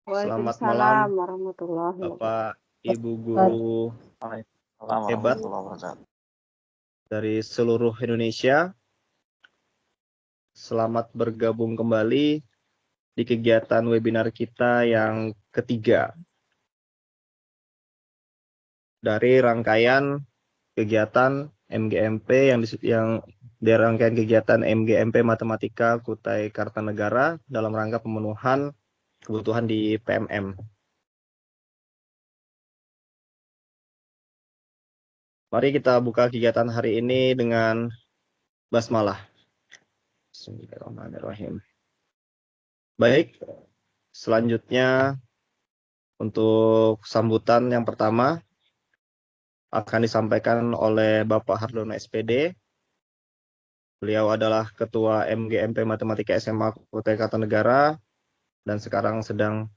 Selamat malam, Waalaikumsalam warahmatullahi Bapak, Ibu wabarakatuh. guru Waalaikumsalam hebat warahmatullahi wabarakatuh. dari seluruh Indonesia. Selamat bergabung kembali di kegiatan webinar kita yang ketiga dari rangkaian kegiatan MGMP yang dari rangkaian kegiatan MGMP Matematika Kutai Kartanegara dalam rangka pemenuhan kebutuhan di PMM. Mari kita buka kegiatan hari ini dengan basmalah. Bismillahirrahmanirrahim. Baik, selanjutnya untuk sambutan yang pertama akan disampaikan oleh Bapak Hardono SPD. Beliau adalah Ketua MGMP Matematika SMA Kutai Kartanegara dan sekarang sedang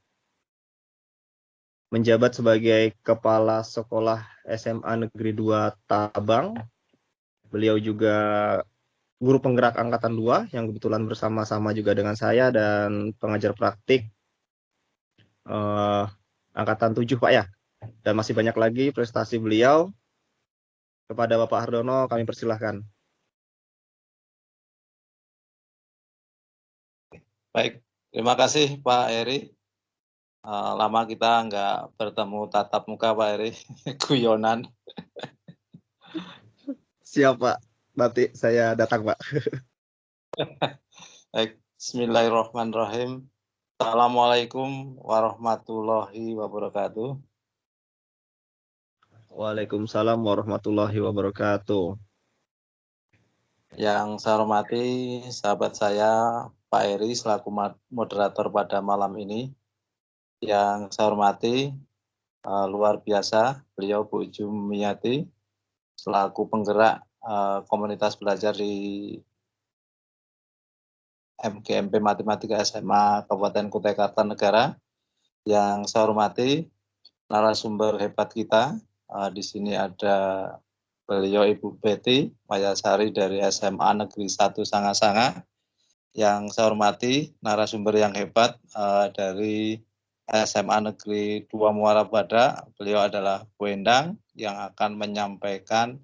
menjabat sebagai Kepala Sekolah SMA Negeri 2 Tabang. Beliau juga guru penggerak Angkatan 2 yang kebetulan bersama-sama juga dengan saya dan pengajar praktik Angkatan 7 Pak ya. Dan masih banyak lagi prestasi beliau. Kepada Bapak Hardono kami persilahkan. Baik, terima kasih Pak Eri. Lama kita nggak bertemu tatap muka Pak Eri, guyonan. Siap Pak, nanti saya datang Pak. Baik, Bismillahirrahmanirrahim. Assalamualaikum warahmatullahi wabarakatuh. Waalaikumsalam warahmatullahi wabarakatuh. Yang saya hormati sahabat saya Pak Eri selaku moderator pada malam ini. Yang saya hormati luar biasa beliau Bu Jumiati selaku penggerak komunitas belajar di MGMP Matematika SMA Kabupaten Kutai Kartanegara. Yang saya hormati narasumber hebat kita. Di sini ada beliau Ibu Betty Mayasari dari SMA Negeri 1 Sanga-Sanga. Yang saya hormati narasumber yang hebat dari SMA Negeri 2 Muara Badak. Beliau adalah Bu Endang yang akan menyampaikan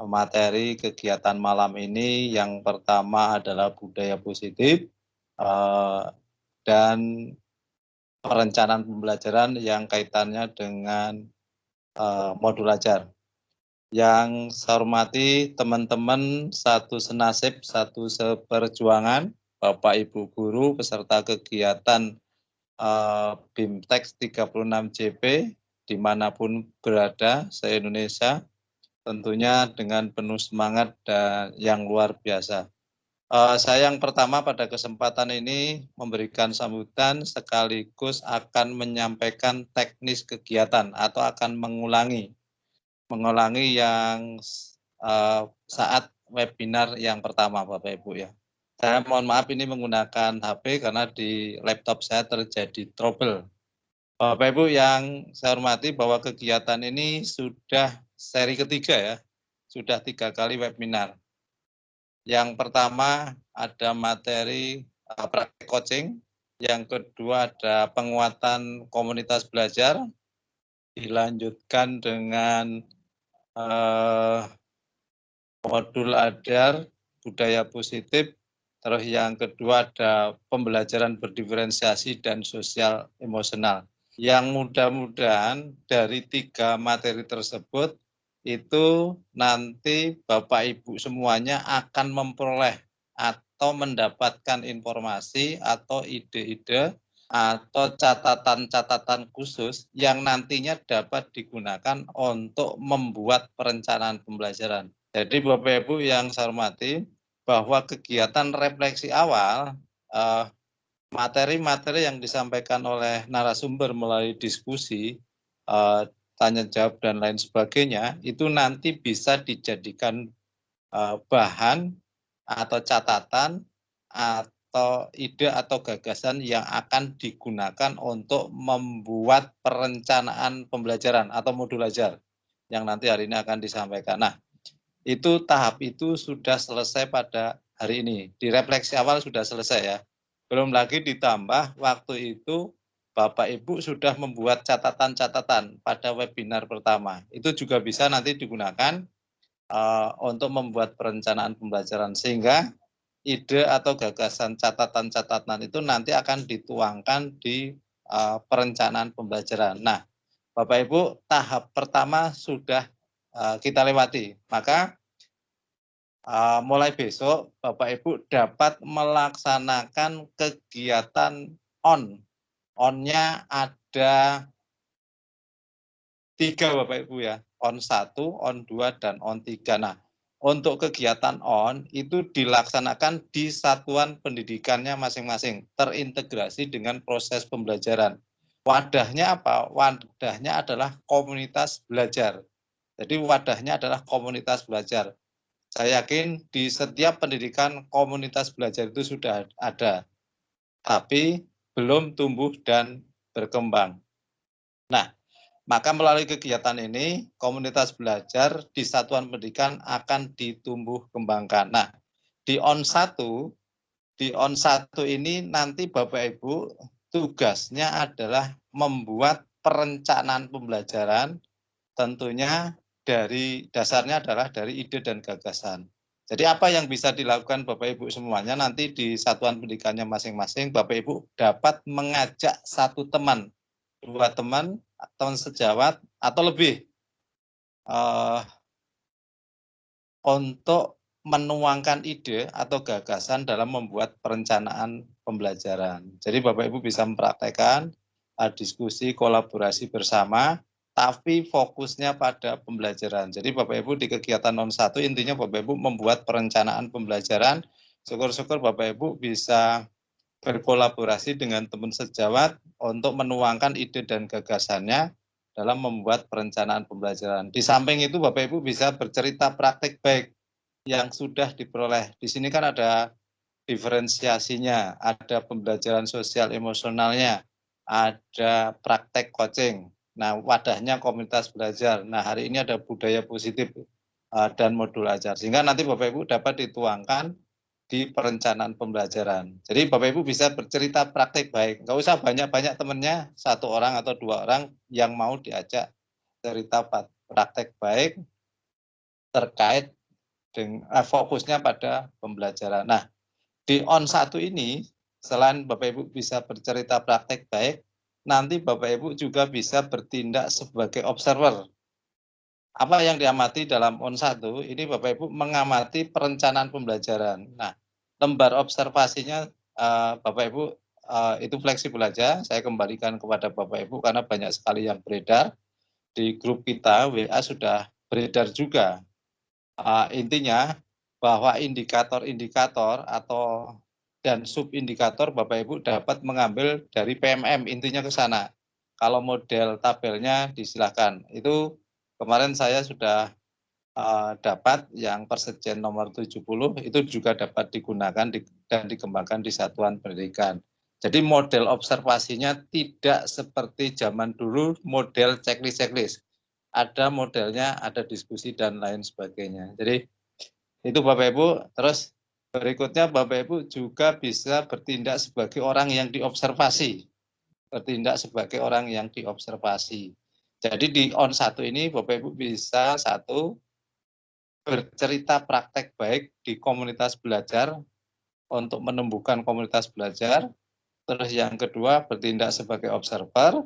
materi kegiatan malam ini. Yang pertama adalah budaya positif dan perencanaan pembelajaran yang kaitannya dengan modul ajar. Yang saya hormati teman-teman satu senasib, satu seperjuangan, Bapak Ibu guru peserta kegiatan BIMTEK 36 JP dimanapun berada se-Indonesia, tentunya dengan penuh semangat dan yang luar biasa. Saya yang pertama pada kesempatan ini memberikan sambutan sekaligus akan menyampaikan teknis kegiatan atau akan mengulangi yang saat webinar yang pertama Bapak Ibu ya. Saya mohon maaf ini menggunakan HP karena di laptop saya terjadi trouble. Bapak Ibu yang saya hormati bahwa kegiatan ini sudah seri ketiga ya, sudah 3 kali webinar. Yang pertama ada materi praktek coaching, yang kedua ada penguatan komunitas belajar, dilanjutkan dengan modul ajar budaya positif, terus yang kedua ada pembelajaran berdiferensiasi dan sosial emosional. Yang mudah-mudahan dari 3 materi tersebut itu nanti Bapak Ibu semuanya akan memperoleh atau mendapatkan informasi atau ide-ide atau catatan-catatan khusus yang nantinya dapat digunakan untuk membuat perencanaan pembelajaran. Jadi Bapak Ibu yang saya hormati, bahwa kegiatan refleksi awal, materi-materi yang disampaikan oleh narasumber melalui diskusi, tanya jawab dan lain sebagainya, itu nanti bisa dijadikan bahan atau catatan atau ide atau gagasan yang akan digunakan untuk membuat perencanaan pembelajaran atau modul ajar yang nanti hari ini akan disampaikan. Nah, itu tahap itu sudah selesai pada hari ini. Di refleksi awal sudah selesai ya. Belum lagi ditambah waktu itu Bapak Ibu sudah membuat catatan-catatan pada webinar pertama. Itu juga bisa nanti digunakan untuk membuat perencanaan pembelajaran, sehingga ide atau gagasan catatan-catatan itu nanti akan dituangkan di perencanaan pembelajaran. Nah, Bapak Ibu, tahap pertama sudah kita lewati. Maka mulai besok Bapak Ibu dapat melaksanakan kegiatan on. On-nya ada 3 Bapak Ibu ya. On 1, on 2, dan on 3. Nah, untuk kegiatan on itu dilaksanakan di satuan pendidikannya masing-masing, terintegrasi dengan proses pembelajaran. Wadahnya apa? Wadahnya adalah komunitas belajar. Jadi wadahnya adalah komunitas belajar. Saya yakin di setiap pendidikan komunitas belajar itu sudah ada, tapi belum tumbuh dan berkembang. Nah, maka melalui kegiatan ini, komunitas belajar di satuan pendidikan akan ditumbuh kembangkan. Nah, di on 1 ini nanti Bapak Ibu tugasnya adalah membuat perencanaan pembelajaran, tentunya dari dasarnya adalah dari ide dan gagasan. Jadi apa yang bisa dilakukan Bapak Ibu semuanya nanti di satuan pendidikannya masing-masing, Bapak Ibu dapat mengajak 1 teman, 2 teman, teman sejawat atau lebih untuk menuangkan ide atau gagasan dalam membuat perencanaan pembelajaran. Jadi Bapak Ibu bisa mempraktekkan diskusi kolaborasi bersama, tapi fokusnya pada pembelajaran. Jadi Bapak Ibu di kegiatan non 1 intinya Bapak Ibu membuat perencanaan pembelajaran. Syukur-syukur Bapak Ibu bisa berkolaborasi dengan teman sejawat untuk menuangkan ide dan gagasannya dalam membuat perencanaan pembelajaran. Di samping itu Bapak Ibu bisa bercerita praktik baik yang sudah diperoleh. Di sini kan ada diferensiasinya, ada pembelajaran sosial emosionalnya, ada praktek coaching. Nah, wadahnya komunitas belajar. Nah, hari ini ada budaya positif dan modul ajar. Sehingga nanti Bapak Ibu dapat dituangkan di perencanaan pembelajaran. Jadi Bapak Ibu bisa bercerita praktek baik. Nggak usah banyak-banyak temennya, 1 orang atau 2 orang yang mau diajak cerita praktek baik terkait dengan fokusnya pada pembelajaran. Nah, di on 1 ini, selain Bapak Ibu bisa bercerita praktek baik, nanti Bapak Ibu juga bisa bertindak sebagai observer. Apa yang diamati dalam on 1, ini Bapak Ibu mengamati perencanaan pembelajaran. Nah, lembar observasinya Bapak Ibu itu fleksibel aja, saya kembalikan kepada Bapak Ibu karena banyak sekali yang beredar. Di grup kita, WA sudah beredar juga. Intinya bahwa indikator-indikator atau dan subindikator Bapak Ibu dapat mengambil dari PMM, intinya ke sana. Kalau model tabelnya disilakan. Itu kemarin saya sudah dapat yang persejen nomor 70 itu juga dapat digunakan dan dikembangkan di satuan pendidikan. Jadi model observasinya tidak seperti zaman dulu model checklist. Ada modelnya, ada diskusi dan lain sebagainya. Jadi itu Bapak Ibu. Terus berikutnya Bapak Ibu juga bisa bertindak sebagai orang yang diobservasi. Bertindak sebagai orang yang diobservasi. Jadi di on 1 ini Bapak Ibu bisa 1 bercerita praktek baik di komunitas belajar untuk menumbuhkan komunitas belajar. Terus yang kedua bertindak sebagai observer,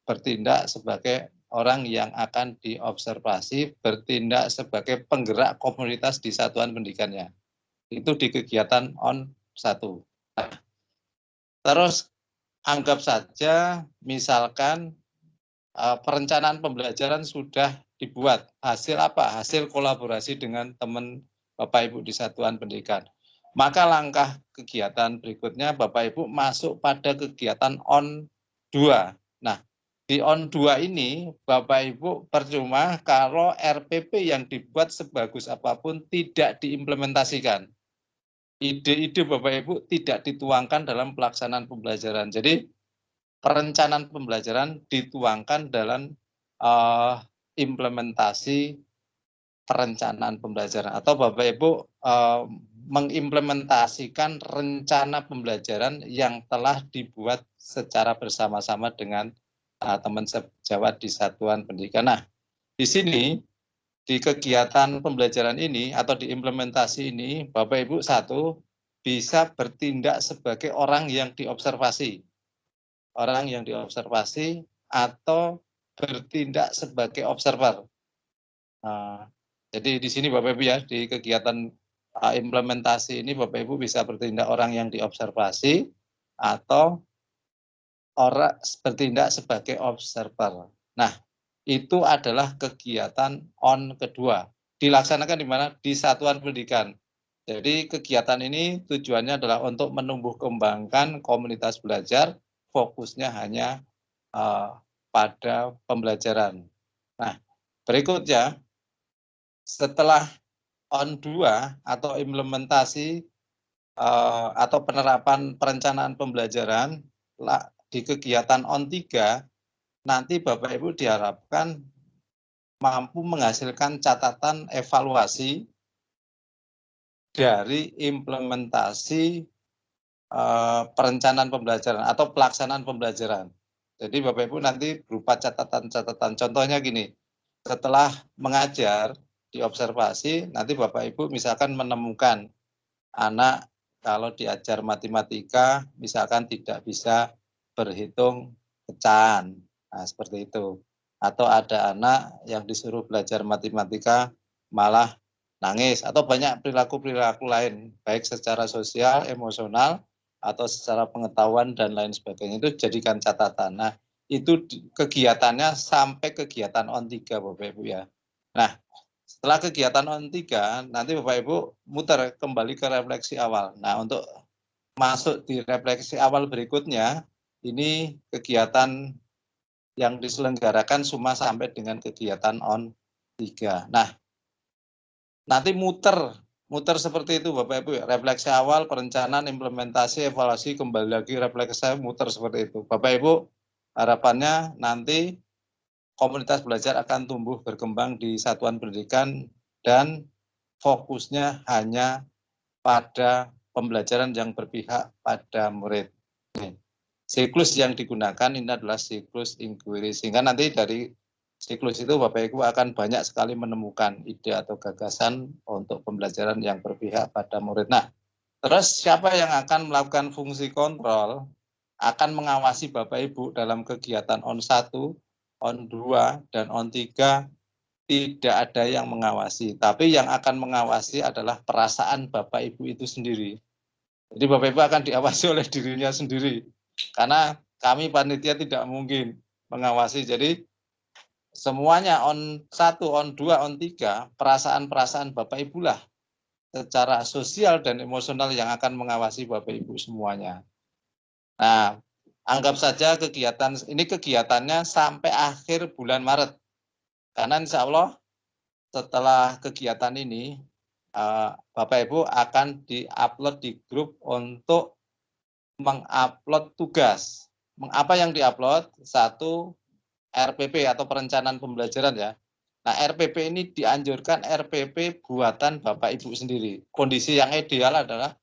bertindak sebagai orang yang akan diobservasi, bertindak sebagai penggerak komunitas di satuan pendidikannya. Itu di kegiatan on 1. Nah, terus anggap saja misalkan perencanaan pembelajaran sudah dibuat. Hasil apa? Hasil kolaborasi dengan teman Bapak Ibu di satuan pendidikan. Maka langkah kegiatan berikutnya Bapak Ibu masuk pada kegiatan on 2. Nah, di on 2 ini Bapak Ibu percuma kalau RPP yang dibuat sebagus apapun tidak diimplementasikan. Ide-ide Bapak Ibu tidak dituangkan dalam pelaksanaan pembelajaran. Jadi perencanaan pembelajaran dituangkan dalam implementasi perencanaan pembelajaran. Atau Bapak Ibu mengimplementasikan rencana pembelajaran yang telah dibuat secara bersama-sama dengan teman sejawat di satuan pendidikan. Nah, di sini di kegiatan pembelajaran ini atau di implementasi ini, Bapak Ibu satu bisa bertindak sebagai orang yang diobservasi. Orang yang diobservasi atau bertindak sebagai observer. Jadi di sini Bapak Ibu ya, di kegiatan implementasi ini Bapak Ibu bisa bertindak orang yang diobservasi atau orang bertindak sebagai observer. Nah, itu adalah kegiatan on kedua. Dilaksanakan di mana? Di satuan pendidikan. Jadi kegiatan ini tujuannya adalah untuk menumbuh kembangkan komunitas belajar, fokusnya hanya pada pembelajaran. Nah, berikutnya setelah on 2 atau implementasi atau penerapan perencanaan pembelajaran di kegiatan on 3, nanti Bapak Ibu diharapkan mampu menghasilkan catatan evaluasi dari implementasi perencanaan pembelajaran atau pelaksanaan pembelajaran. Jadi Bapak Ibu nanti berupa catatan-catatan. Contohnya gini, setelah mengajar diobservasi, nanti Bapak Ibu misalkan menemukan anak kalau diajar matematika misalkan tidak bisa berhitung pecahan. Nah, seperti itu. Atau ada anak yang disuruh belajar matematika malah nangis atau banyak perilaku-perilaku lain baik secara sosial, emosional atau secara pengetahuan dan lain sebagainya, itu jadikan catatan. Nah, itu kegiatannya sampai kegiatan on 3 Bapak Ibu ya. Nah, setelah kegiatan on 3, nanti Bapak Ibu muter kembali ke refleksi awal. Nah, untuk masuk di refleksi awal berikutnya, ini kegiatan yang diselenggarakan cuma sampai dengan kegiatan on 3. Nah, nanti muter seperti itu Bapak Ibu, refleksi awal, perencanaan, implementasi, evaluasi, kembali lagi refleksi, muter seperti itu. Bapak Ibu, harapannya nanti komunitas belajar akan tumbuh berkembang di satuan pendidikan dan fokusnya hanya pada pembelajaran yang berpihak pada murid. Siklus yang digunakan ini adalah siklus inquiry, sehingga nanti dari siklus itu Bapak Ibu akan banyak sekali menemukan ide atau gagasan untuk pembelajaran yang berpihak pada murid. Nah, terus siapa yang akan melakukan fungsi kontrol, akan mengawasi Bapak Ibu dalam kegiatan on 1, on 2, dan on 3, tidak ada yang mengawasi. Tapi yang akan mengawasi adalah perasaan Bapak Ibu itu sendiri. Jadi Bapak Ibu akan diawasi oleh dirinya sendiri. Karena kami panitia tidak mungkin mengawasi. Jadi semuanya on 1, on 2, on 3, perasaan-perasaan Bapak Ibu lah secara sosial dan emosional yang akan mengawasi Bapak Ibu semuanya. Nah, anggap saja kegiatannya sampai akhir bulan Maret. Karena insya Allah setelah kegiatan ini, Bapak Ibu akan di-upload di grup untuk mengupload tugas. Apa yang diupload? Satu, RPP atau perencanaan pembelajaran ya. Nah, RPP ini dianjurkan RPP buatan Bapak Ibu sendiri. Kondisi yang ideal adalah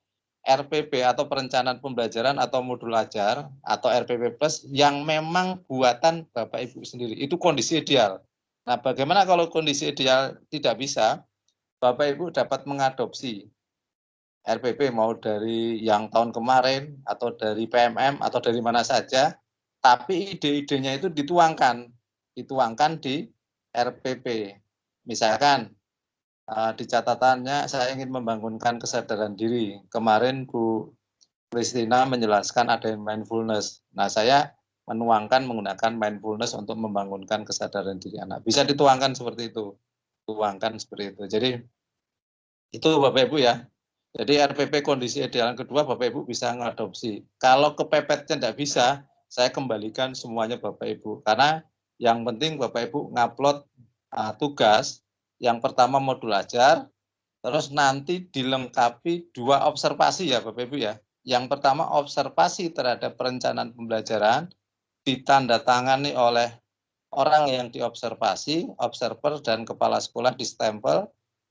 RPP atau perencanaan pembelajaran atau modul ajar atau RPP plus yang memang buatan Bapak Ibu sendiri. Itu kondisi ideal. Nah, bagaimana kalau kondisi ideal tidak bisa? Bapak Ibu dapat mengadopsi RPP mau dari yang tahun kemarin atau dari PMM atau dari mana saja, tapi ide-idenya itu dituangkan di RPP. Misalkan di catatannya saya ingin membangunkan kesadaran diri. Kemarin Bu Kristina menjelaskan ada mindfulness. Nah, saya menuangkan menggunakan mindfulness untuk membangunkan kesadaran diri anak. Bisa dituangkan seperti itu. Tuangkan seperti itu. Jadi itu Bapak Ibu ya. Jadi RPP kondisi ideal kedua Bapak Ibu bisa mengadopsi. Kalau kepepetnya tidak bisa, saya kembalikan semuanya Bapak Ibu. Karena yang penting Bapak Ibu ngupload tugas. Yang pertama modul ajar, terus nanti dilengkapi 2 observasi ya Bapak Ibu ya. Yang pertama observasi terhadap perencanaan pembelajaran ditandatangani oleh orang yang diobservasi, observer dan kepala sekolah di stempel.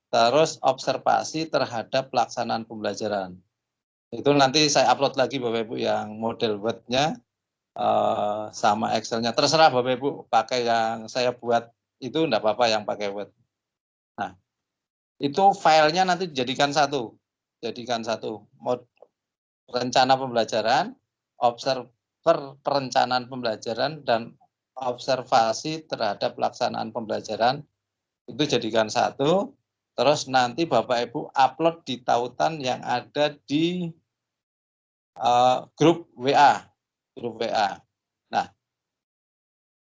terus observasi terhadap pelaksanaan pembelajaran. Itu nanti saya upload lagi Bapak Ibu yang model Word-nya sama Excel-nya. Terserah Bapak Ibu pakai yang saya buat itu enggak apa-apa yang pakai Word. Nah, itu filenya nanti dijadikan satu. Jadikan satu. Rencana pembelajaran, observer perencanaan pembelajaran, dan observasi terhadap pelaksanaan pembelajaran. Itu jadikan satu. Terus nanti Bapak Ibu upload di tautan yang ada di grup WA. Nah,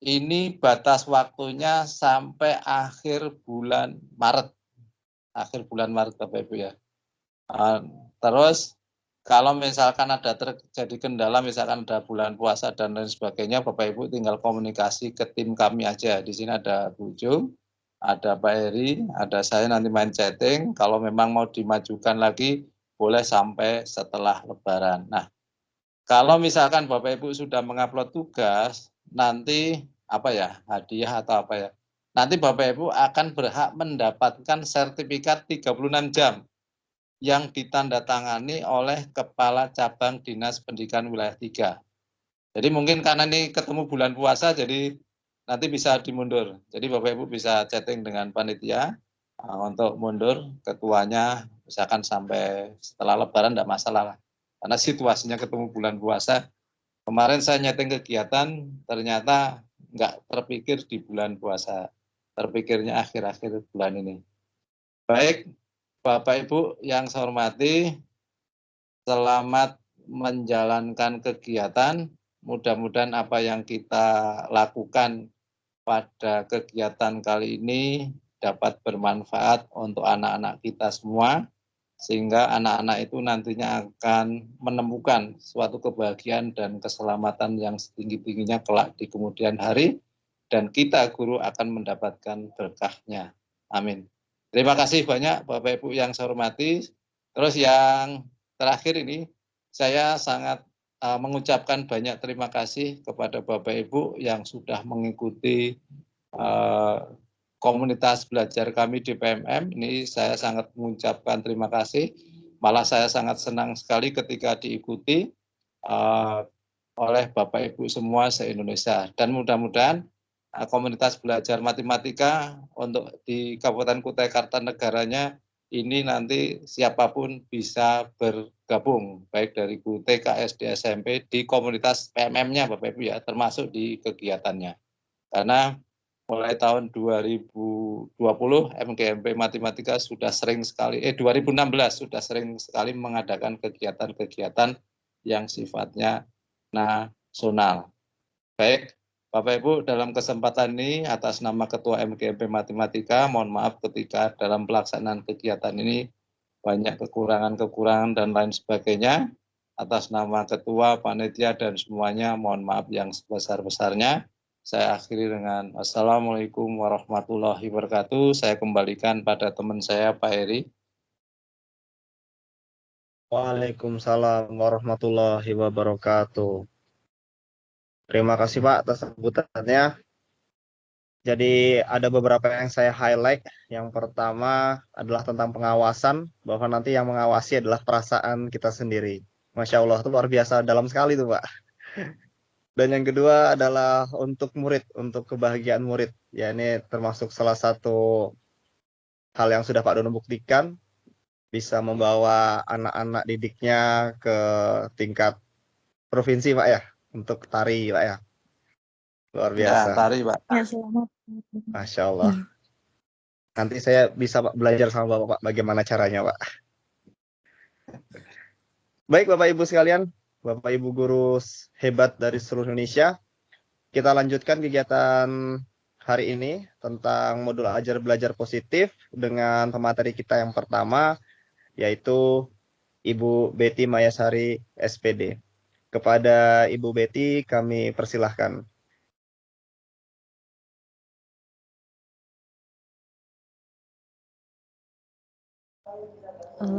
ini batas waktunya sampai akhir bulan Maret. Akhir bulan Maret Bapak Ibu ya. Terus kalau misalkan ada terjadi kendala, misalkan ada bulan puasa dan lain sebagainya, Bapak Ibu tinggal komunikasi ke tim kami aja. Di sini ada Bu Jo, ada Pak Heri, ada saya, nanti main chatting. Kalau memang mau dimajukan lagi, boleh sampai setelah Lebaran. Nah, kalau misalkan Bapak Ibu sudah mengupload tugas, nanti hadiah atau apa ya, nanti Bapak Ibu akan berhak mendapatkan sertifikat 36 jam yang ditandatangani oleh Kepala Cabang Dinas Pendidikan Wilayah 3. Jadi mungkin karena ini ketemu bulan puasa, jadi nanti bisa dimundur. Jadi Bapak Ibu bisa chatting dengan panitia untuk mundur ketuanya, misalkan sampai setelah Lebaran tidak masalah lah. Karena situasinya ketemu bulan puasa. Kemarin saya nyeting kegiatan, ternyata nggak terpikir di bulan puasa. Terpikirnya akhir-akhir bulan ini. Baik, Bapak Ibu yang saya hormati, selamat menjalankan kegiatan. Mudah-mudahan apa yang kita lakukan pada kegiatan kali ini dapat bermanfaat untuk anak-anak kita semua, sehingga anak-anak itu nantinya akan menemukan suatu kebahagiaan dan keselamatan yang setinggi-tingginya kelak di kemudian hari, dan kita guru akan mendapatkan berkahnya. Amin. Terima kasih banyak Bapak Ibu yang saya hormati. Terus yang terakhir ini, saya sangat mengucapkan banyak terima kasih kepada Bapak Ibu yang sudah mengikuti komunitas belajar kami di PMM. Ini saya sangat mengucapkan terima kasih. Malah saya sangat senang sekali ketika diikuti oleh Bapak Ibu semua se-Indonesia. Dan mudah-mudahan komunitas belajar matematika untuk di Kabupaten Kutai Kartanegaranya ini nanti siapapun bisa bergabung, baik dari guru TK, SD, SMP di komunitas PMM-nya Bapak Ibu ya, termasuk di kegiatannya. Karena mulai tahun 2020 MGMP Matematika sudah sering sekali, 2016 sudah sering sekali mengadakan kegiatan-kegiatan yang sifatnya nasional. Baik, Bapak Ibu, dalam kesempatan ini atas nama Ketua MGMP Matematika, mohon maaf ketika dalam pelaksanaan kegiatan ini banyak kekurangan-kekurangan dan lain sebagainya. Atas nama Ketua, Panitia, dan semuanya, mohon maaf yang sebesar-besarnya. Saya akhiri dengan Assalamualaikum warahmatullahi wabarakatuh. Saya kembalikan pada teman saya, Pak Heri. Waalaikumsalam warahmatullahi wabarakatuh. Terima kasih Pak atas sambutannya. Jadi ada beberapa yang saya highlight. Yang pertama adalah tentang pengawasan, bahwa nanti yang mengawasi adalah perasaan kita sendiri. Masya Allah, itu luar biasa dalam sekali tuh Pak. Dan yang kedua adalah untuk murid, untuk kebahagiaan murid. Ya ini termasuk salah satu hal yang sudah Pak Dono buktikan, bisa membawa anak-anak didiknya ke tingkat provinsi Pak ya, untuk tari Pak ya. Luar biasa. Ya, tari Pak. Ya, selamat. Masya Allah. Nanti saya bisa Pak, belajar sama Bapak bagaimana caranya Pak. Baik Bapak Ibu sekalian, Bapak Ibu guru hebat dari seluruh Indonesia, kita lanjutkan kegiatan hari ini tentang modul ajar belajar positif dengan pemateri kita yang pertama, yaitu Ibu Betty Mayasari SPD. Kepada Ibu Betty kami persilahkan.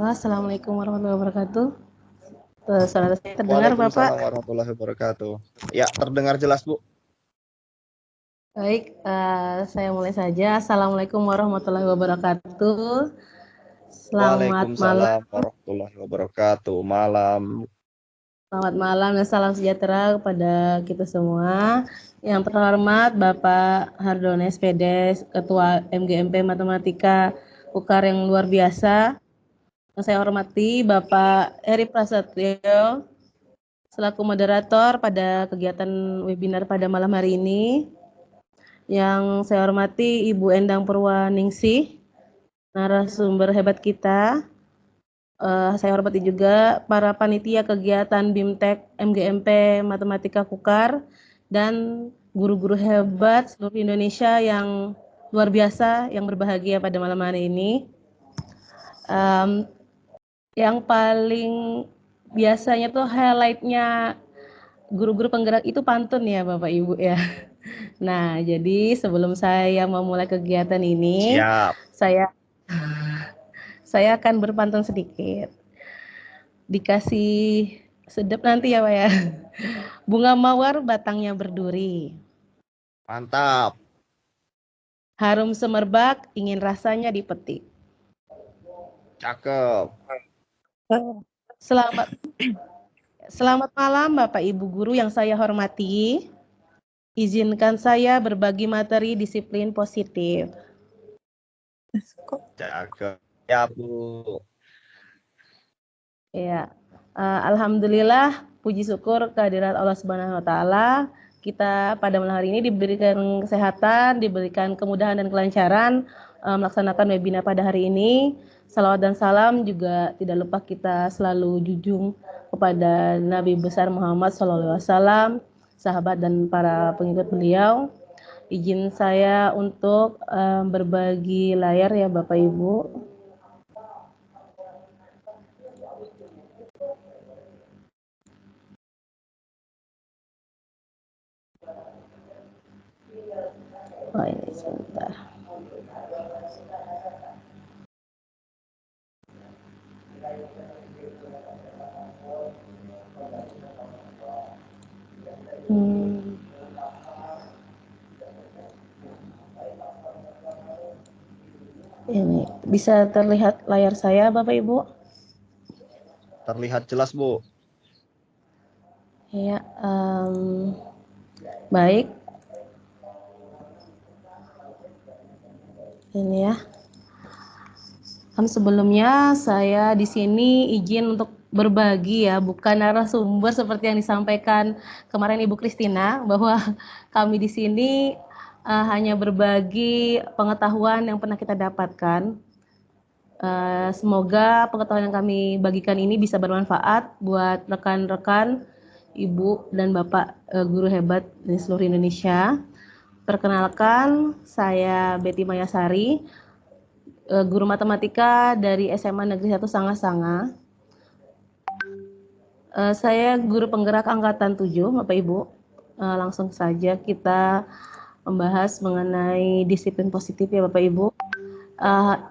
Assalamualaikum warahmatullahi wabarakatuh. Saudara saya terdengar Bapak? Waalaikumsalam warahmatullahi wabarakatuh. Ya, terdengar jelas Bu. Baik, saya mulai saja. Assalamualaikum warahmatullahi wabarakatuh. Selamat malam. Waalaikumsalam warahmatullahi wabarakatuh. Malam. Selamat malam dan salam sejahtera kepada kita semua. Yang terhormat Bapak Hardono SPD, Ketua MGMP Matematika UKAR yang luar biasa. Yang saya hormati Bapak Eri Prasetyo, selaku moderator pada kegiatan webinar pada malam hari ini. Yang saya hormati Ibu Endang Purwaningsih, narasumber hebat kita. Saya hormati juga para panitia kegiatan BIMTEK MGMP Matematika Kukar dan guru-guru hebat seluruh Indonesia yang luar biasa yang berbahagia pada malam hari ini. Yang paling biasanya tuh highlight-nya guru-guru penggerak itu pantun ya Bapak Ibu ya. Nah, jadi sebelum saya memulai kegiatan ini, Siap. saya akan berpantun sedikit. Dikasih sedap nanti ya Pak ya. Bunga mawar batangnya berduri. Mantap. Harum semerbak ingin rasanya dipetik. Cakep. Selamat malam Bapak Ibu guru yang saya hormati. Izinkan saya berbagi materi disiplin positif. Cakep. Ya, Bu. Ya, alhamdulillah, puji syukur kehadirat Allah Subhanahu wa taala. Kita pada malam hari ini diberikan kesehatan, diberikan kemudahan dan kelancaran melaksanakan webinar pada hari ini. Salawat dan salam juga tidak lupa kita selalu junjung kepada Nabi besar Muhammad SAW, sahabat dan para pengikut beliau. Izin saya untuk berbagi layar ya Bapak Ibu. Oh ini sebentar. Ini bisa terlihat layar saya Bapak Ibu? Terlihat jelas, Bu. Ya, baik. Ini ya. Sebelumnya saya di sini izin untuk berbagi ya, bukan narasumber seperti yang disampaikan kemarin Ibu Kristina, bahwa kami di sini hanya berbagi pengetahuan yang pernah kita dapatkan. Semoga pengetahuan yang kami bagikan ini bisa bermanfaat buat rekan-rekan, Ibu dan Bapak guru hebat di seluruh Indonesia. Perkenalkan, saya Betty Mayasari, guru matematika dari SMA Negeri 1 Sanga-Sanga. Saya guru penggerak angkatan 7, Bapak Ibu. Langsung saja kita membahas mengenai disiplin positif ya Bapak Ibu.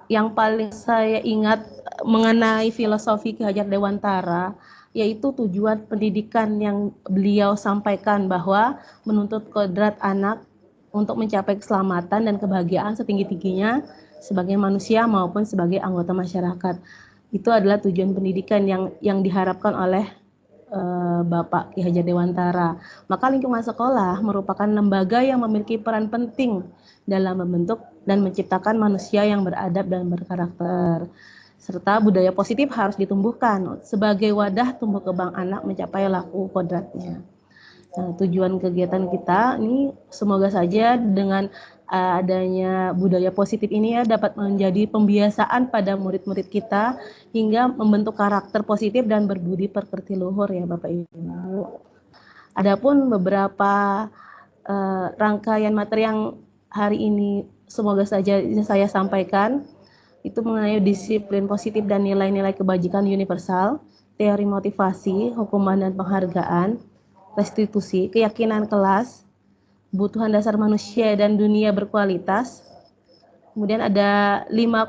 Yang paling saya ingat mengenai filosofi Ki Hajar Dewantara, yaitu tujuan pendidikan yang beliau sampaikan bahwa menuntut kodrat anak untuk mencapai keselamatan dan kebahagiaan setinggi-tingginya sebagai manusia maupun sebagai anggota masyarakat. Itu adalah tujuan pendidikan yang diharapkan oleh Bapak Ki Hajar Dewantara. Maka lingkungan sekolah merupakan lembaga yang memiliki peran penting dalam membentuk dan menciptakan manusia yang beradab dan berkarakter. Serta budaya positif harus ditumbuhkan sebagai wadah tumbuh kembang anak mencapai laku kodratnya. Nah, tujuan kegiatan kita ini semoga saja dengan adanya budaya positif ini ya dapat menjadi pembiasaan pada murid-murid kita hingga membentuk karakter positif dan berbudi pekerti luhur ya Bapak Ibu. Adapun beberapa rangkaian materi yang hari ini semoga saja saya sampaikan itu mengenai disiplin positif dan nilai-nilai kebajikan universal, teori motivasi, hukuman dan penghargaan, restitusi, keyakinan kelas, kebutuhan dasar manusia dan dunia berkualitas. Kemudian ada 5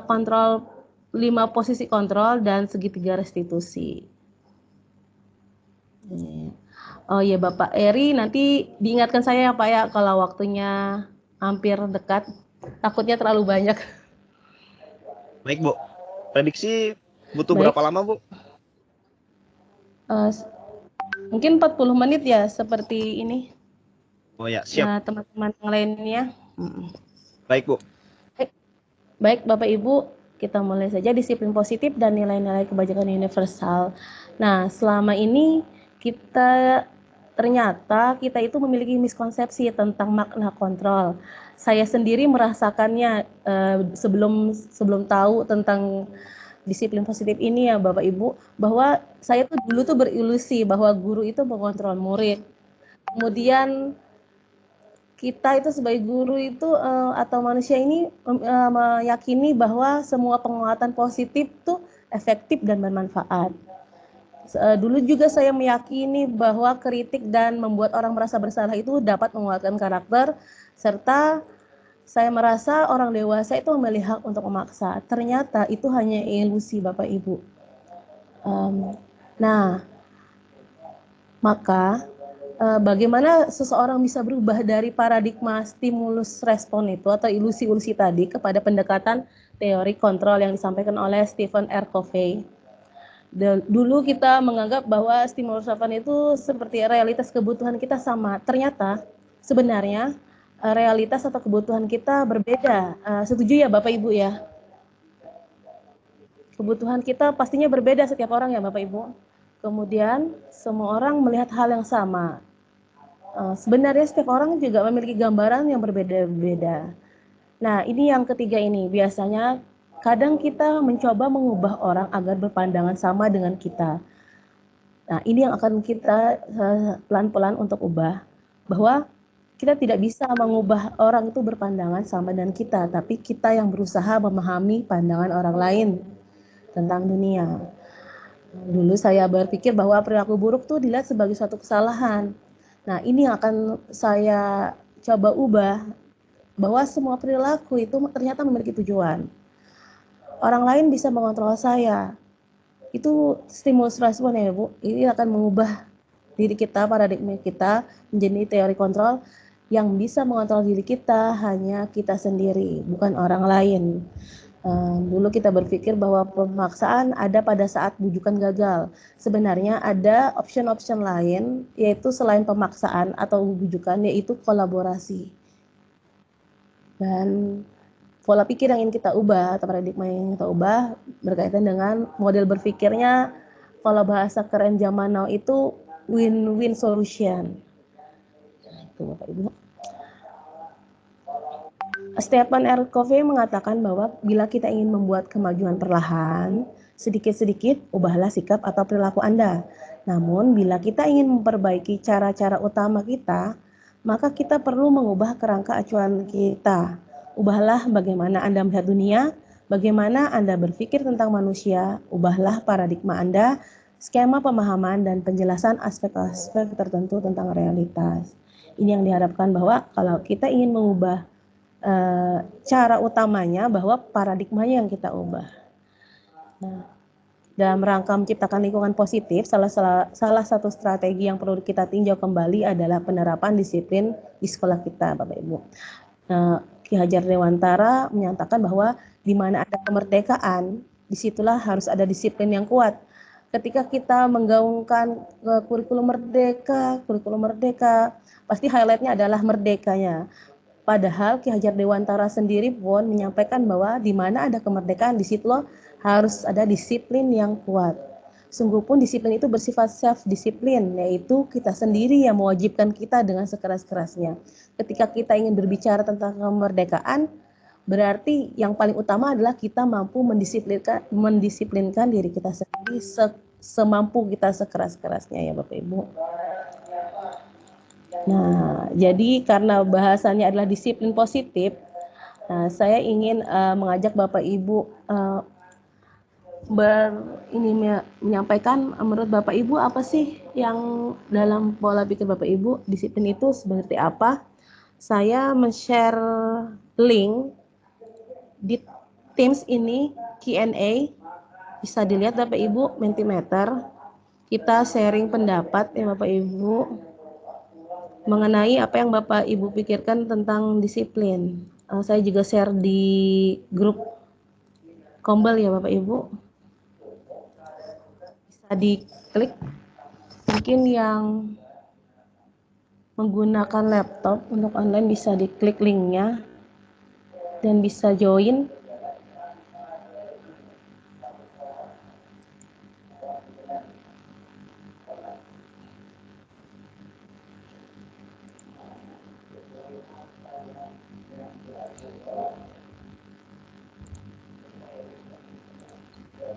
posisi kontrol dan segitiga restitusi. Oh iya Bapak Eri, nanti diingatkan saya ya Pak ya kalau waktunya hampir dekat. Takutnya terlalu banyak. Baik, Bu. Prediksi butuh Baik. berapa lama, Bu? Mungkin 40 menit ya, seperti ini. Oh ya, siap. Nah, teman-teman yang lainnya. Baik, Bu. Baik, Bapak Ibu, kita mulai saja disiplin positif dan nilai-nilai kebajikan universal. Nah, selama ini ternyata kita itu memiliki miskonsepsi tentang makna kontrol. Saya sendiri merasakannya sebelum tahu tentang disiplin positif ini ya Bapak Ibu, bahwa saya tuh dulu tuh berilusi bahwa guru itu mengontrol murid. Kemudian kita itu sebagai guru itu atau manusia ini meyakini bahwa semua penguatan positif tuh efektif dan bermanfaat. Dulu juga saya meyakini bahwa kritik dan membuat orang merasa bersalah itu dapat menguatkan karakter, serta saya merasa orang dewasa itu memiliki hak untuk memaksa. Ternyata itu hanya ilusi Bapak Ibu. Nah, maka bagaimana seseorang bisa berubah dari paradigma stimulus respon itu atau ilusi-ilusi tadi kepada pendekatan teori kontrol yang disampaikan oleh Stephen R. Covey. Dulu kita menganggap bahwa stimulus respon itu seperti realitas kebutuhan kita sama. Ternyata sebenarnya realitas atau kebutuhan kita berbeda. Setuju ya Bapak Ibu ya? Kebutuhan kita pastinya berbeda setiap orang ya Bapak Ibu. Kemudian semua orang melihat hal yang sama. Sebenarnya setiap orang juga memiliki gambaran yang berbeda-beda. Nah, ini yang ketiga ini. Biasanya kadang kita mencoba mengubah orang agar berpandangan sama dengan kita. Nah, ini yang akan kita pelan-pelan untuk ubah. Bahwa kita tidak bisa mengubah orang itu berpandangan sama dengan kita, tapi kita yang berusaha memahami pandangan orang lain tentang dunia. Dulu saya berpikir bahwa perilaku buruk tuh dilihat sebagai suatu kesalahan. Nah, ini yang akan saya coba ubah, bahwa semua perilaku itu ternyata memiliki tujuan. Orang lain bisa mengontrol saya. Itu stimulus respon ya Bu. Ini akan mengubah diri kita, paradigma kita menjadi teori kontrol. Yang bisa mengontrol diri kita hanya kita sendiri, bukan orang lain. Dulu kita berpikir bahwa pemaksaan ada pada saat bujukan gagal. Sebenarnya ada option-option lain, yaitu selain pemaksaan atau bujukan, yaitu kolaborasi. Dan pola pikir yang ingin kita ubah atau paradigma yang ingin kita ubah berkaitan dengan model berpikirnya, kalau bahasa keren zaman now itu win-win solution. Itu Bapak Ibu. Stephen R. Covey mengatakan bahwa bila kita ingin membuat kemajuan perlahan, sedikit-sedikit ubahlah sikap atau perilaku Anda. Namun bila kita ingin memperbaiki cara-cara utama kita, maka kita perlu mengubah kerangka acuan kita. Ubahlah bagaimana Anda melihat dunia, bagaimana Anda berpikir tentang manusia, ubahlah paradigma Anda, skema pemahaman dan penjelasan aspek-aspek tertentu tentang realitas. Ini yang diharapkan bahwa kalau kita ingin mengubah cara utamanya, bahwa paradigmanya yang kita ubah. Nah, dalam rangka menciptakan lingkungan positif, salah satu strategi yang perlu kita tinjau kembali adalah penerapan disiplin di sekolah kita, Bapak Ibu. Ki Hajar Dewantara menyatakan bahwa di mana ada kemerdekaan, disitulah harus ada disiplin yang kuat. Ketika kita menggaungkan kurikulum merdeka, pasti highlightnya adalah merdekanya. Padahal Ki Hajar Dewantara sendiri pun menyampaikan bahwa di mana ada kemerdekaan, di situ harus ada disiplin yang kuat. Sungguh pun disiplin itu bersifat self-disiplin, yaitu kita sendiri yang mewajibkan kita dengan sekeras-kerasnya. Ketika kita ingin berbicara tentang kemerdekaan, berarti yang paling utama adalah kita mampu mendisiplinkan diri kita sendiri semampu kita sekeras-kerasnya ya Bapak Ibu. Nah, jadi karena bahasanya adalah disiplin positif, saya ingin mengajak Bapak Ibu menyampaikan menurut Bapak Ibu apa sih yang dalam pola pikir Bapak Ibu disiplin itu seperti apa. Saya men-share link di Teams ini Q&A, bisa dilihat Bapak Ibu Mentimeter. Kita sharing pendapat ya Bapak Ibu mengenai apa yang Bapak Ibu pikirkan tentang disiplin. Saya juga share di grup Kombel ya Bapak Ibu. Bisa diklik, mungkin yang menggunakan laptop untuk online bisa diklik linknya dan bisa join.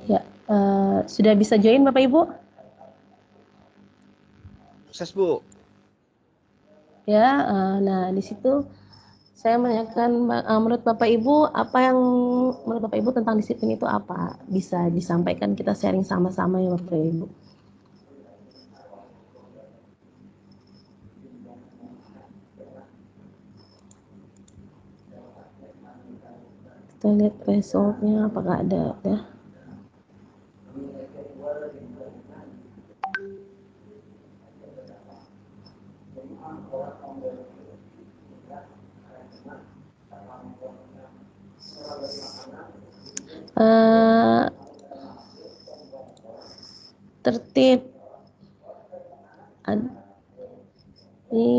Ya, sudah bisa join Bapak Ibu? Sukses Bu. Ya, nah di situ saya menanyakan menurut Bapak Ibu apa yang menurut Bapak Ibu tentang disiplin itu apa? Bisa disampaikan, kita sharing sama-sama ya Bapak Ibu. Kita lihat resultnya apakah ada ya. Tertib. Ini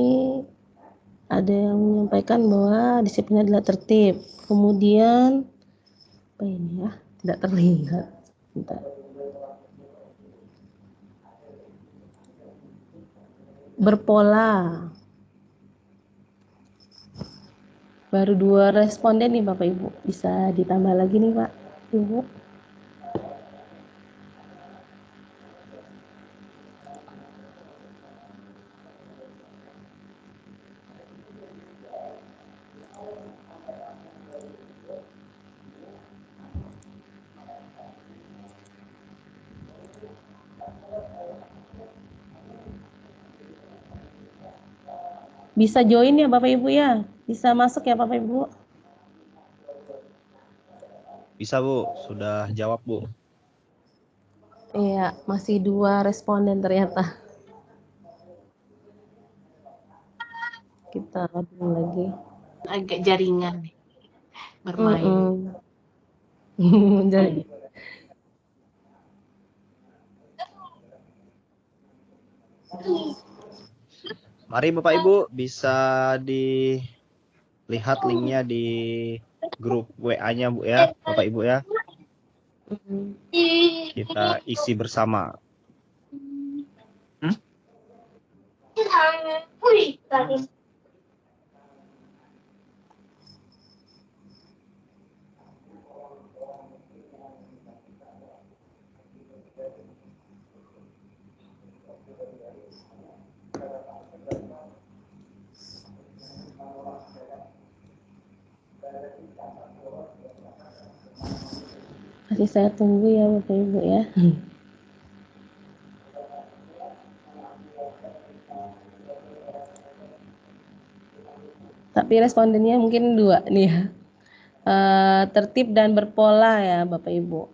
ada yang menyampaikan bahwa disiplin adalah tertib. Kemudian apa ini ya? Tidak terlihat. Bentar. Berpola. Baru 2 responden nih Bapak Ibu. Bisa ditambah lagi nih Pak Ibu. Bisa join ya Bapak Ibu ya. Bisa masuk ya Bapak Ibu. Bisa Bu, sudah jawab Bu. Iya, masih 2 responden ternyata. Kita aduin lagi. Agak jaringan nih bermain. Jadi Mari Bapak Ibu bisa dilihat linknya di grup WA-nya Bu ya, Bapak Ibu ya. Kita isi bersama. masih saya tunggu ya Bapak Ibu ya. Tapi respondennya mungkin 2 nih ya. Tertib dan berpola ya Bapak Ibu.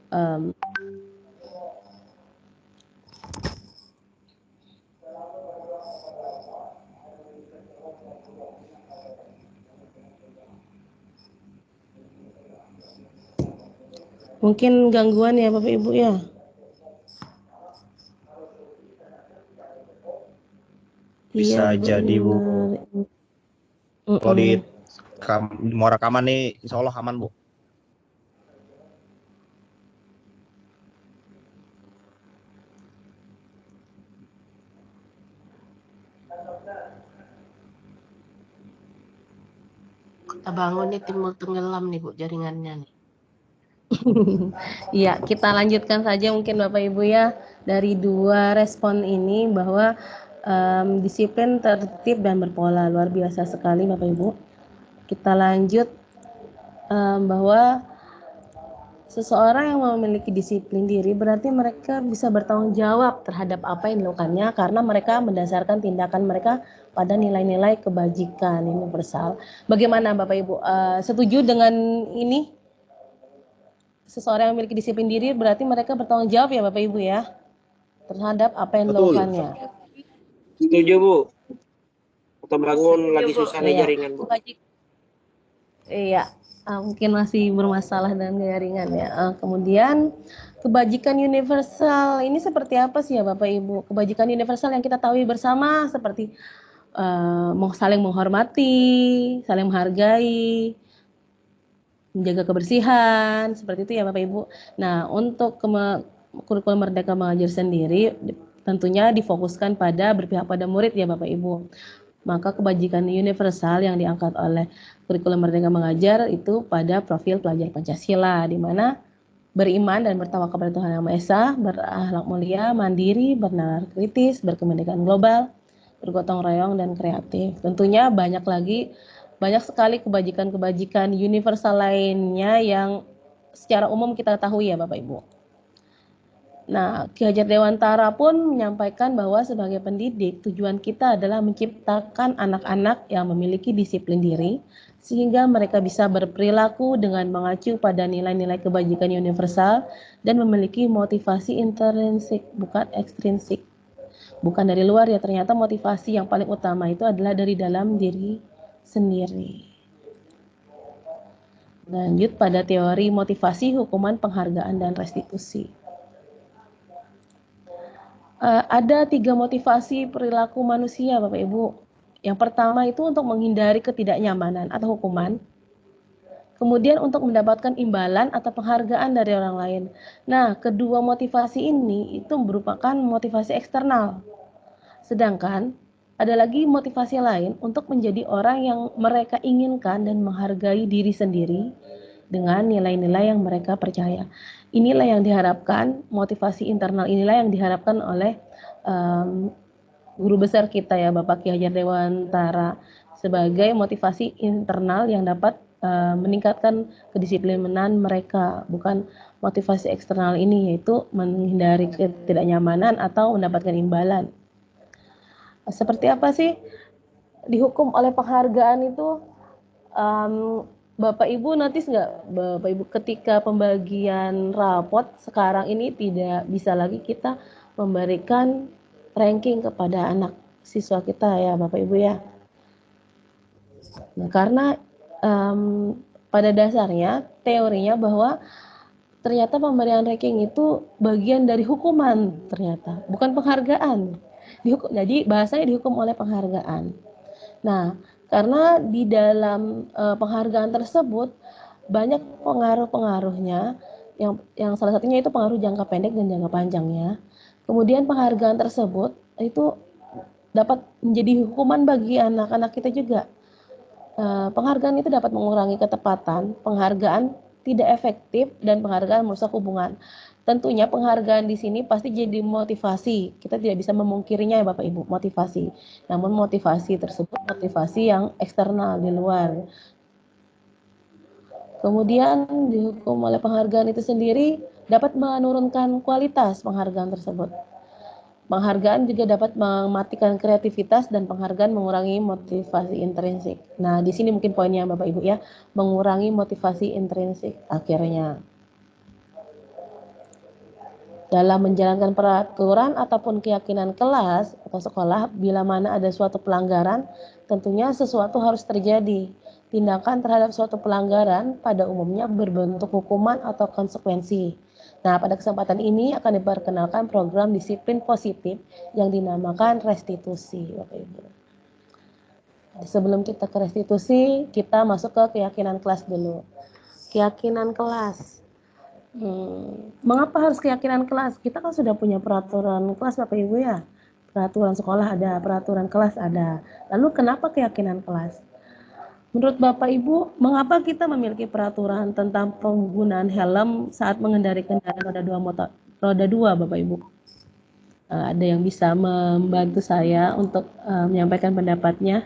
Mungkin gangguan ya Bapak Ibu ya. Bisa iya, jadi Bu. Kalau di mau rekaman nih insya Allah aman Bu. Kita bangun nih timbul tenggelam nih Bu jaringannya nih. Iya, kita lanjutkan saja mungkin Bapak Ibu ya dari 2 respon ini bahwa disiplin, tertib dan berpola luar biasa sekali Bapak Ibu. Kita lanjut bahwa seseorang yang memiliki disiplin diri berarti mereka bisa bertanggung jawab terhadap apa yang dilakukannya karena mereka mendasarkan tindakan mereka pada nilai-nilai kebajikan universal. Bagaimana Bapak Ibu? Setuju dengan ini? Seseorang yang memiliki disiplin diri berarti mereka bertanggung jawab ya Bapak Ibu ya terhadap apa yang dilakukannya. Setuju Bu. Atau bangun lagi susah nih Iya. jaringan Bu. Iya. Mungkin masih bermasalah dengan jaringan ya. Kemudian kebajikan universal ini seperti apa sih ya Bapak Ibu? Kebajikan universal yang kita tahu bersama seperti saling menghormati, saling menghargai, menjaga kebersihan, seperti itu ya Bapak Ibu. Nah, untuk kurikulum Merdeka Mengajar sendiri tentunya difokuskan pada berpihak pada murid ya Bapak Ibu. Maka kebajikan universal yang diangkat oleh kurikulum Merdeka Mengajar itu pada profil pelajar Pancasila, di mana beriman dan bertawakal kepada Tuhan Yang Maha Esa, berakhlak mulia, mandiri, bernalar kritis, berkepentingan global, bergotong royong dan kreatif. Tentunya banyak sekali kebajikan-kebajikan universal lainnya yang secara umum kita ketahui ya Bapak Ibu. Nah, Ki Hajar Dewantara pun menyampaikan bahwa sebagai pendidik, tujuan kita adalah menciptakan anak-anak yang memiliki disiplin diri, sehingga mereka bisa berperilaku dengan mengacu pada nilai-nilai kebajikan universal dan memiliki motivasi intrinsik, bukan ekstrinsik. Bukan dari luar ya, ternyata motivasi yang paling utama itu adalah dari dalam diri sendiri. Lanjut pada teori motivasi, hukuman, penghargaan, dan restitusi. Ada 3 motivasi perilaku manusia Bapak Ibu. Yang pertama itu untuk menghindari ketidaknyamanan atau hukuman. Kemudian untuk mendapatkan imbalan atau penghargaan dari orang lain. Nah, kedua motivasi ini itu merupakan motivasi eksternal. Sedangkan ada lagi motivasi lain untuk menjadi orang yang mereka inginkan dan menghargai diri sendiri dengan nilai-nilai yang mereka percaya. Inilah yang diharapkan, motivasi internal inilah yang diharapkan oleh guru besar kita ya Bapak Ki Hajar Dewantara sebagai motivasi internal yang dapat meningkatkan kedisiplinan mereka, bukan motivasi eksternal ini yaitu menghindari ketidaknyamanan atau mendapatkan imbalan. Seperti apa sih dihukum oleh penghargaan itu? Bapak Ibu notice nggak, Bapak Ibu, ketika pembagian rapot sekarang ini tidak bisa lagi kita memberikan ranking kepada anak siswa kita ya Bapak Ibu ya. Nah, karena pada dasarnya teorinya bahwa ternyata pemberian ranking itu bagian dari hukuman ternyata, bukan penghargaan. Jadi bahasanya dihukum oleh penghargaan. Nah, karena di dalam penghargaan tersebut banyak pengaruh-pengaruhnya yang salah satunya itu pengaruh jangka pendek dan jangka panjangnya. Kemudian penghargaan tersebut itu dapat menjadi hukuman bagi anak-anak kita juga. Penghargaan itu dapat mengurangi ketepatan, penghargaan tidak efektif, dan penghargaan merusak hubungan. Tentunya penghargaan di sini pasti jadi motivasi. Kita tidak bisa memungkirinya ya Bapak Ibu, motivasi. Namun motivasi tersebut motivasi yang eksternal di luar. Kemudian dihukum oleh penghargaan itu sendiri dapat menurunkan kualitas penghargaan tersebut. Penghargaan juga dapat mematikan kreativitas dan penghargaan mengurangi motivasi intrinsik. Nah, di sini mungkin poinnya Bapak Ibu ya, mengurangi motivasi intrinsik akhirnya. Dalam menjalankan peraturan ataupun keyakinan kelas atau sekolah, bila mana ada suatu pelanggaran, tentunya sesuatu harus terjadi. Tindakan terhadap suatu pelanggaran pada umumnya berbentuk hukuman atau konsekuensi. Nah, pada kesempatan ini akan diperkenalkan program disiplin positif yang dinamakan restitusi, Bapak Ibu. Sebelum kita ke restitusi, kita masuk ke keyakinan kelas dulu. Keyakinan kelas. Mengapa harus keyakinan kelas? Kita kan sudah punya peraturan kelas Bapak Ibu ya. Peraturan sekolah ada, peraturan kelas ada. Lalu kenapa keyakinan kelas? Menurut Bapak Ibu, mengapa kita memiliki peraturan tentang penggunaan helm saat mengendarai kendaraan roda 2 Bapak Ibu? Ada yang bisa membantu saya untuk menyampaikan pendapatnya?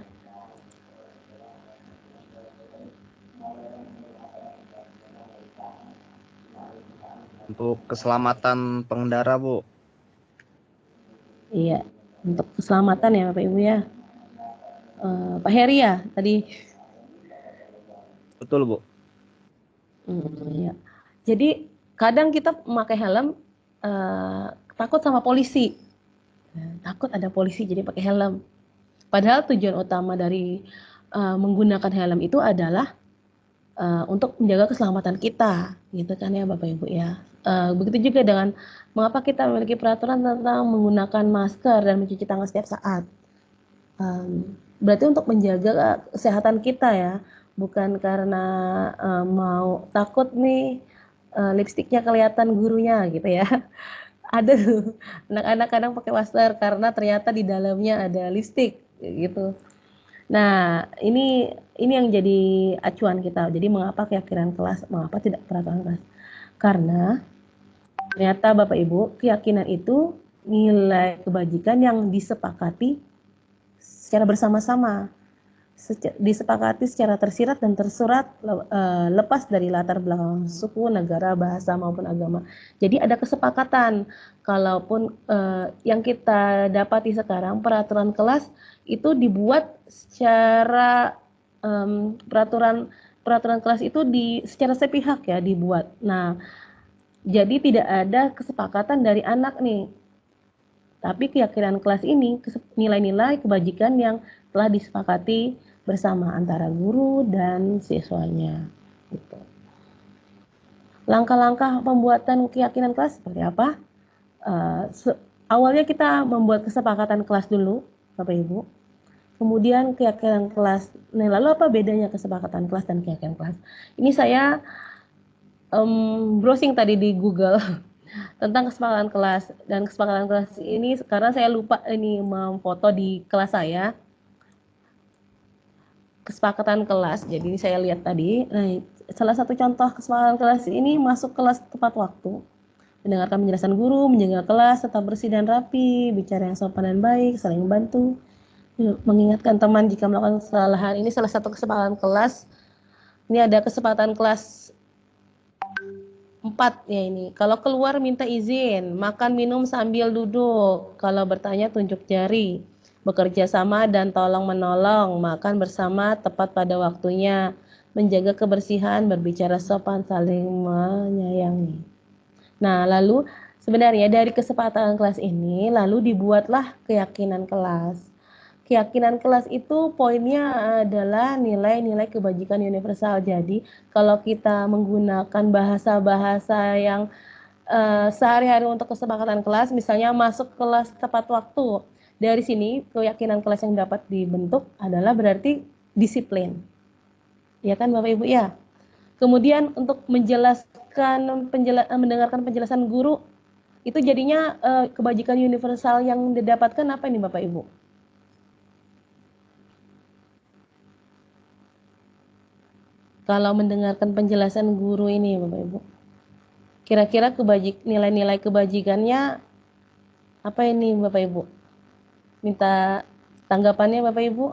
Untuk keselamatan pengendara, Bu. Iya, untuk keselamatan ya Bapak Ibu ya. Pak Heri ya tadi. Betul, Bu. Ya. Jadi kadang kita memakai helm takut sama polisi. Takut ada polisi jadi pakai helm. Padahal tujuan utama dari menggunakan helm itu adalah untuk menjaga keselamatan kita, gitu kan ya Bapak Ibu ya. Begitu juga dengan mengapa kita memiliki peraturan tentang menggunakan masker dan mencuci tangan setiap saat. Berarti untuk menjaga kesehatan kita ya, bukan karena mau takut nih lipstiknya kelihatan gurunya gitu ya. Ada tuh anak-anak kadang pakai masker karena ternyata di dalamnya ada lipstik gitu. Nah, ini yang jadi acuan kita. Jadi mengapa keyakinan kelas, mengapa tidak peraturan kelas? Karena ternyata Bapak Ibu, keyakinan itu nilai kebajikan yang disepakati secara bersama-sama, disepakati secara tersirat dan tersurat, lepas dari latar belakang suku, negara, bahasa maupun agama. Jadi ada kesepakatan. Kalaupun yang kita dapati sekarang peraturan kelas itu dibuat secara peraturan kelas itu secara sepihak ya dibuat. Nah, jadi tidak ada kesepakatan dari anak nih. Tapi keyakinan kelas ini nilai-nilai kebajikan yang telah disepakati bersama antara guru dan siswanya. Gitu. Langkah-langkah pembuatan keyakinan kelas seperti apa? Awalnya kita membuat kesepakatan kelas dulu, Bapak Ibu. Kemudian keyakinan kelas. Nah, lalu apa bedanya kesepakatan kelas dan keyakinan kelas? Ini saya browsing tadi di Google tentang kesepakatan kelas, dan kesepakatan kelas ini sekarang saya lupa ini memfoto di kelas saya. Kesepakatan kelas, jadi saya lihat tadi, nah, salah satu contoh kesepakatan kelas ini masuk kelas tepat waktu, mendengarkan penjelasan guru, menjaga kelas tetap bersih dan rapi, bicara yang sopan dan baik, saling membantu, mengingatkan teman jika melakukan kesalahan. Ini salah satu kesepakatan kelas. Ini ada kesepakatan kelas 4 ya ini. Kalau keluar minta izin, makan minum sambil duduk, kalau bertanya tunjuk jari, bekerja sama dan tolong menolong, makan bersama tepat pada waktunya, menjaga kebersihan, berbicara sopan, saling menyayangi. Nah, lalu sebenarnya dari kesepakatan kelas ini lalu dibuatlah keyakinan kelas. Keyakinan kelas itu poinnya adalah nilai-nilai kebajikan universal. Jadi kalau kita menggunakan bahasa-bahasa yang sehari-hari untuk kesepakatan kelas, misalnya masuk kelas tepat waktu, dari sini keyakinan kelas yang dapat dibentuk adalah berarti disiplin, ya kan Bapak Ibu ya. Kemudian untuk mendengarkan penjelasan guru, itu jadinya kebajikan universal yang didapatkan apa ini Bapak Ibu? Kalau mendengarkan penjelasan guru ini Bapak Ibu, kira-kira nilai-nilai kebajikannya apa ini Bapak Ibu? Minta tanggapannya Bapak Ibu.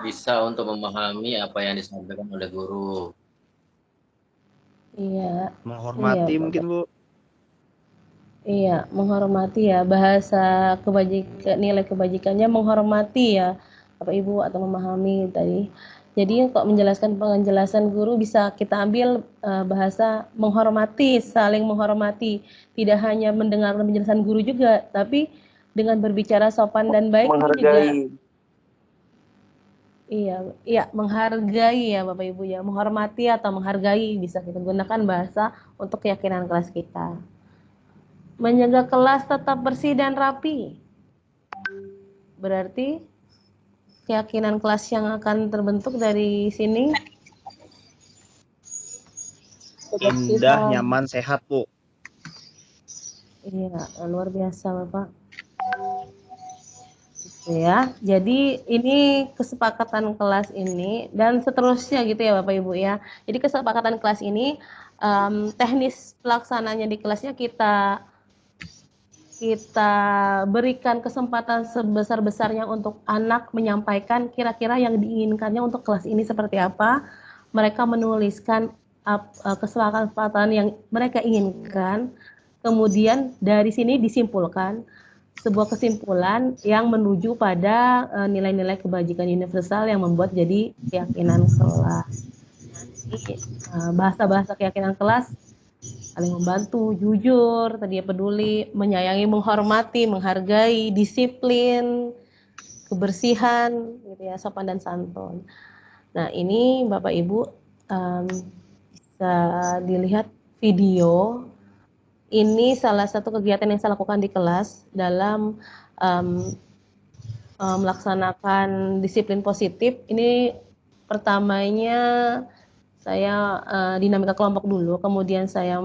Bisa untuk memahami apa yang disampaikan oleh guru. Iya. Menghormati iya, mungkin Bu. Iya, menghormati ya. Bahasa nilai kebajikannya menghormati ya Bapak Ibu, atau memahami tadi. Jadi kok menjelaskan penjelasan guru bisa kita ambil bahasa menghormati, saling menghormati. Tidak hanya mendengarkan penjelasan guru juga, tapi dengan berbicara sopan dan baik ini juga. Iya, menghargai ya Bapak Ibu ya. Menghormati atau menghargai bisa kita gunakan bahasa untuk keyakinan kelas kita. Menjaga kelas tetap bersih dan rapi. Berarti keyakinan kelas yang akan terbentuk dari sini Indah, nyaman, sehat Bu. Iya, luar biasa Bapak. Gitu ya. Jadi ini kesepakatan kelas ini dan seterusnya gitu ya Bapak Ibu ya. Jadi kesepakatan kelas ini teknis pelaksananya di kelasnya kita berikan kesempatan sebesar-besarnya untuk anak menyampaikan kira-kira yang diinginkannya untuk kelas ini seperti apa. Mereka menuliskan kesepakatan yang mereka inginkan. Kemudian dari sini disimpulkan sebuah kesimpulan yang menuju pada nilai-nilai kebajikan universal yang membuat jadi keyakinan kelas. Bahasa-bahasa keyakinan kelas saling membantu, jujur, tadi peduli, menyayangi, menghormati, menghargai, disiplin, kebersihan, gitu ya, sopan dan santun. Nah, ini Bapak Ibu bisa dilihat video. Ini salah satu kegiatan yang saya lakukan di kelas dalam melaksanakan disiplin positif. Ini pertamanya saya dinamika kelompok dulu, kemudian saya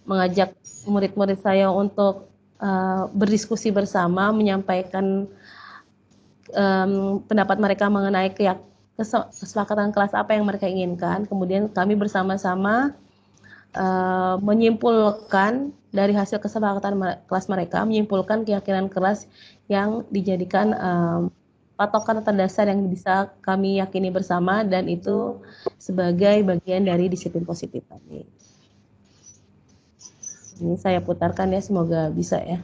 mengajak murid-murid saya untuk berdiskusi bersama, menyampaikan pendapat mereka mengenai kesepakatan kelas apa yang mereka inginkan. Kemudian kami bersama-sama menyimpulkan dari hasil kesepakatan kelas mereka, menyimpulkan keyakinan kelas yang dijadikan patokan atau dasar yang bisa kami yakini bersama, dan itu sebagai bagian dari disiplin positif tadi. Ini saya putarkan ya, semoga bisa ya.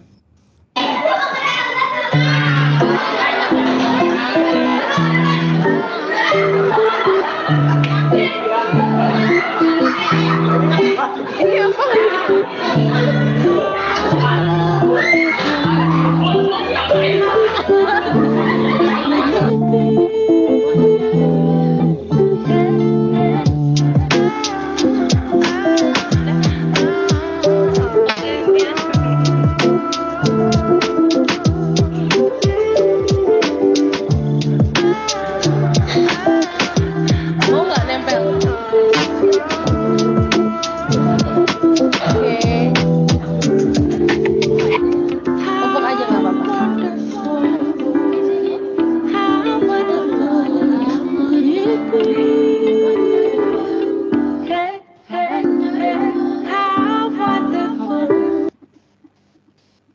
Ini apa?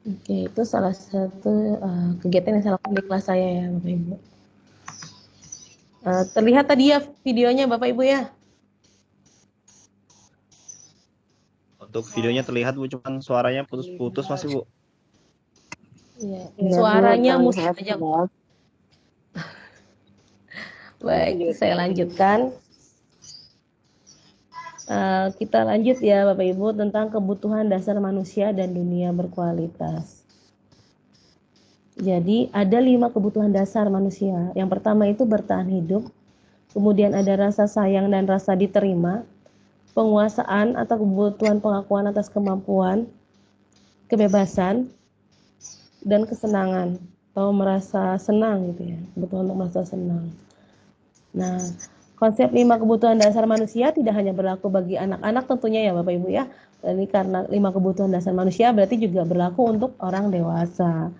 Oke, itu salah satu kegiatan yang saya lakukan di kelas saya ya, Bapak Ibu. Terlihat tadi ya videonya Bapak Ibu ya? Untuk videonya terlihat Bu, cuman suaranya putus-putus masih Bu. Iya, suaranya musik aja. Baik, saya lanjutkan. Kita lanjut ya Bapak Ibu tentang kebutuhan dasar manusia dan dunia berkualitas. Jadi ada 5 kebutuhan dasar manusia. Yang pertama itu bertahan hidup, kemudian ada rasa sayang dan rasa diterima, penguasaan atau kebutuhan pengakuan atas kemampuan, kebebasan, dan kesenangan atau merasa senang gitu ya, kebutuhan untuk merasa senang. Nah, konsep 5 kebutuhan dasar manusia tidak hanya berlaku bagi anak-anak tentunya ya Bapak Ibu ya. Ini karena 5 kebutuhan dasar manusia berarti juga berlaku untuk orang dewasa.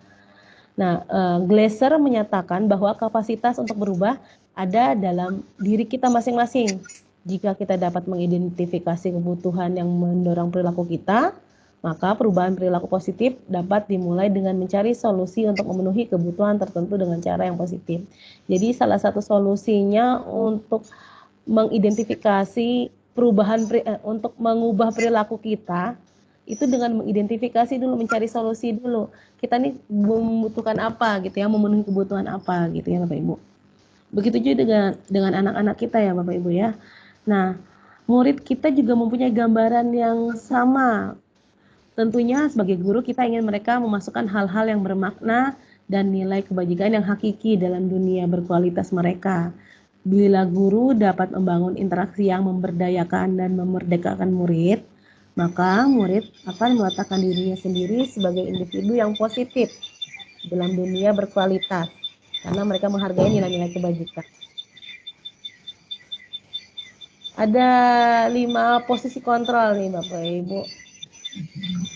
Nah, Glasser menyatakan bahwa kapasitas untuk berubah ada dalam diri kita masing-masing. Jika kita dapat mengidentifikasi kebutuhan yang mendorong perilaku kita, maka perubahan perilaku positif dapat dimulai dengan mencari solusi untuk memenuhi kebutuhan tertentu dengan cara yang positif. Jadi salah satu solusinya untuk mengidentifikasi perubahan untuk mengubah perilaku kita itu dengan mengidentifikasi dulu, mencari solusi dulu. Kita nih membutuhkan apa gitu ya, memenuhi kebutuhan apa gitu ya Bapak Ibu. Begitu juga dengan anak-anak kita ya Bapak Ibu ya. Nah, murid kita juga mempunyai gambaran yang sama. Tentunya sebagai guru kita ingin mereka memasukkan hal-hal yang bermakna dan nilai kebajikan yang hakiki dalam dunia berkualitas mereka. Bila guru dapat membangun interaksi yang memberdayakan dan memerdekakan murid, maka murid akan meletakkan dirinya sendiri sebagai individu yang positif dalam dunia berkualitas karena mereka menghargai nilai-nilai kebajikan. Ada 5 posisi kontrol nih Bapak Ibu.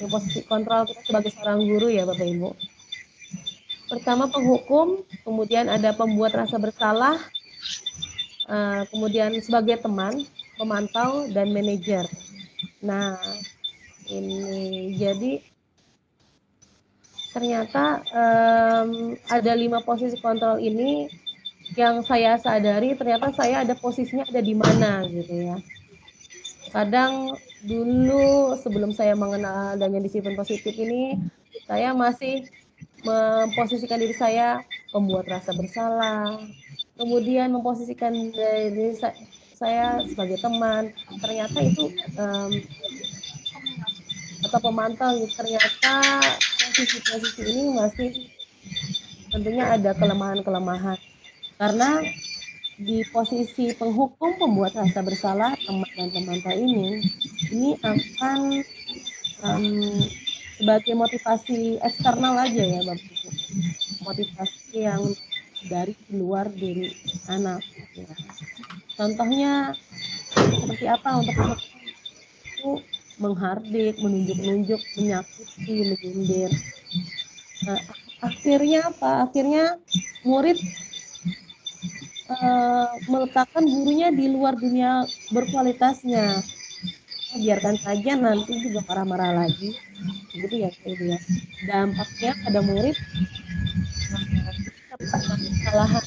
Posisi kontrol kita sebagai seorang guru ya Bapak Ibu. Pertama penghukum, kemudian ada pembuat rasa bersalah, kemudian sebagai teman, pemantau, dan manajer. Nah, ini jadi ternyata ada 5 posisi kontrol ini yang saya sadari ternyata saya ada posisinya ada di mana gitu ya. Kadang dulu sebelum saya mengenal adanya disiplin positif ini, saya masih memposisikan diri saya pembuat rasa bersalah, kemudian memposisikan diri saya sebagai teman. Ternyata itu atau pemantau, ternyata posisi-posisi ini masih tentunya ada kelemahan-kelemahan. Karena di posisi penghukum pembuat rasa bersalah teman dan pemantau ini akan sebagai motivasi eksternal aja ya Bapak Ibu. Motivasi yang dari luar diri anak. Ya. Contohnya seperti apa untuk itu menghardik, menunjuk-nunjuk, menyakiti, menyindir. Nah, akhirnya apa? Akhirnya murid meletakkan gurunya di luar dunia berkualitasnya. Biarkan saja nanti juga marah-marah lagi, begitu ya Pak Ibu ya. Dampaknya pada murid kesalahan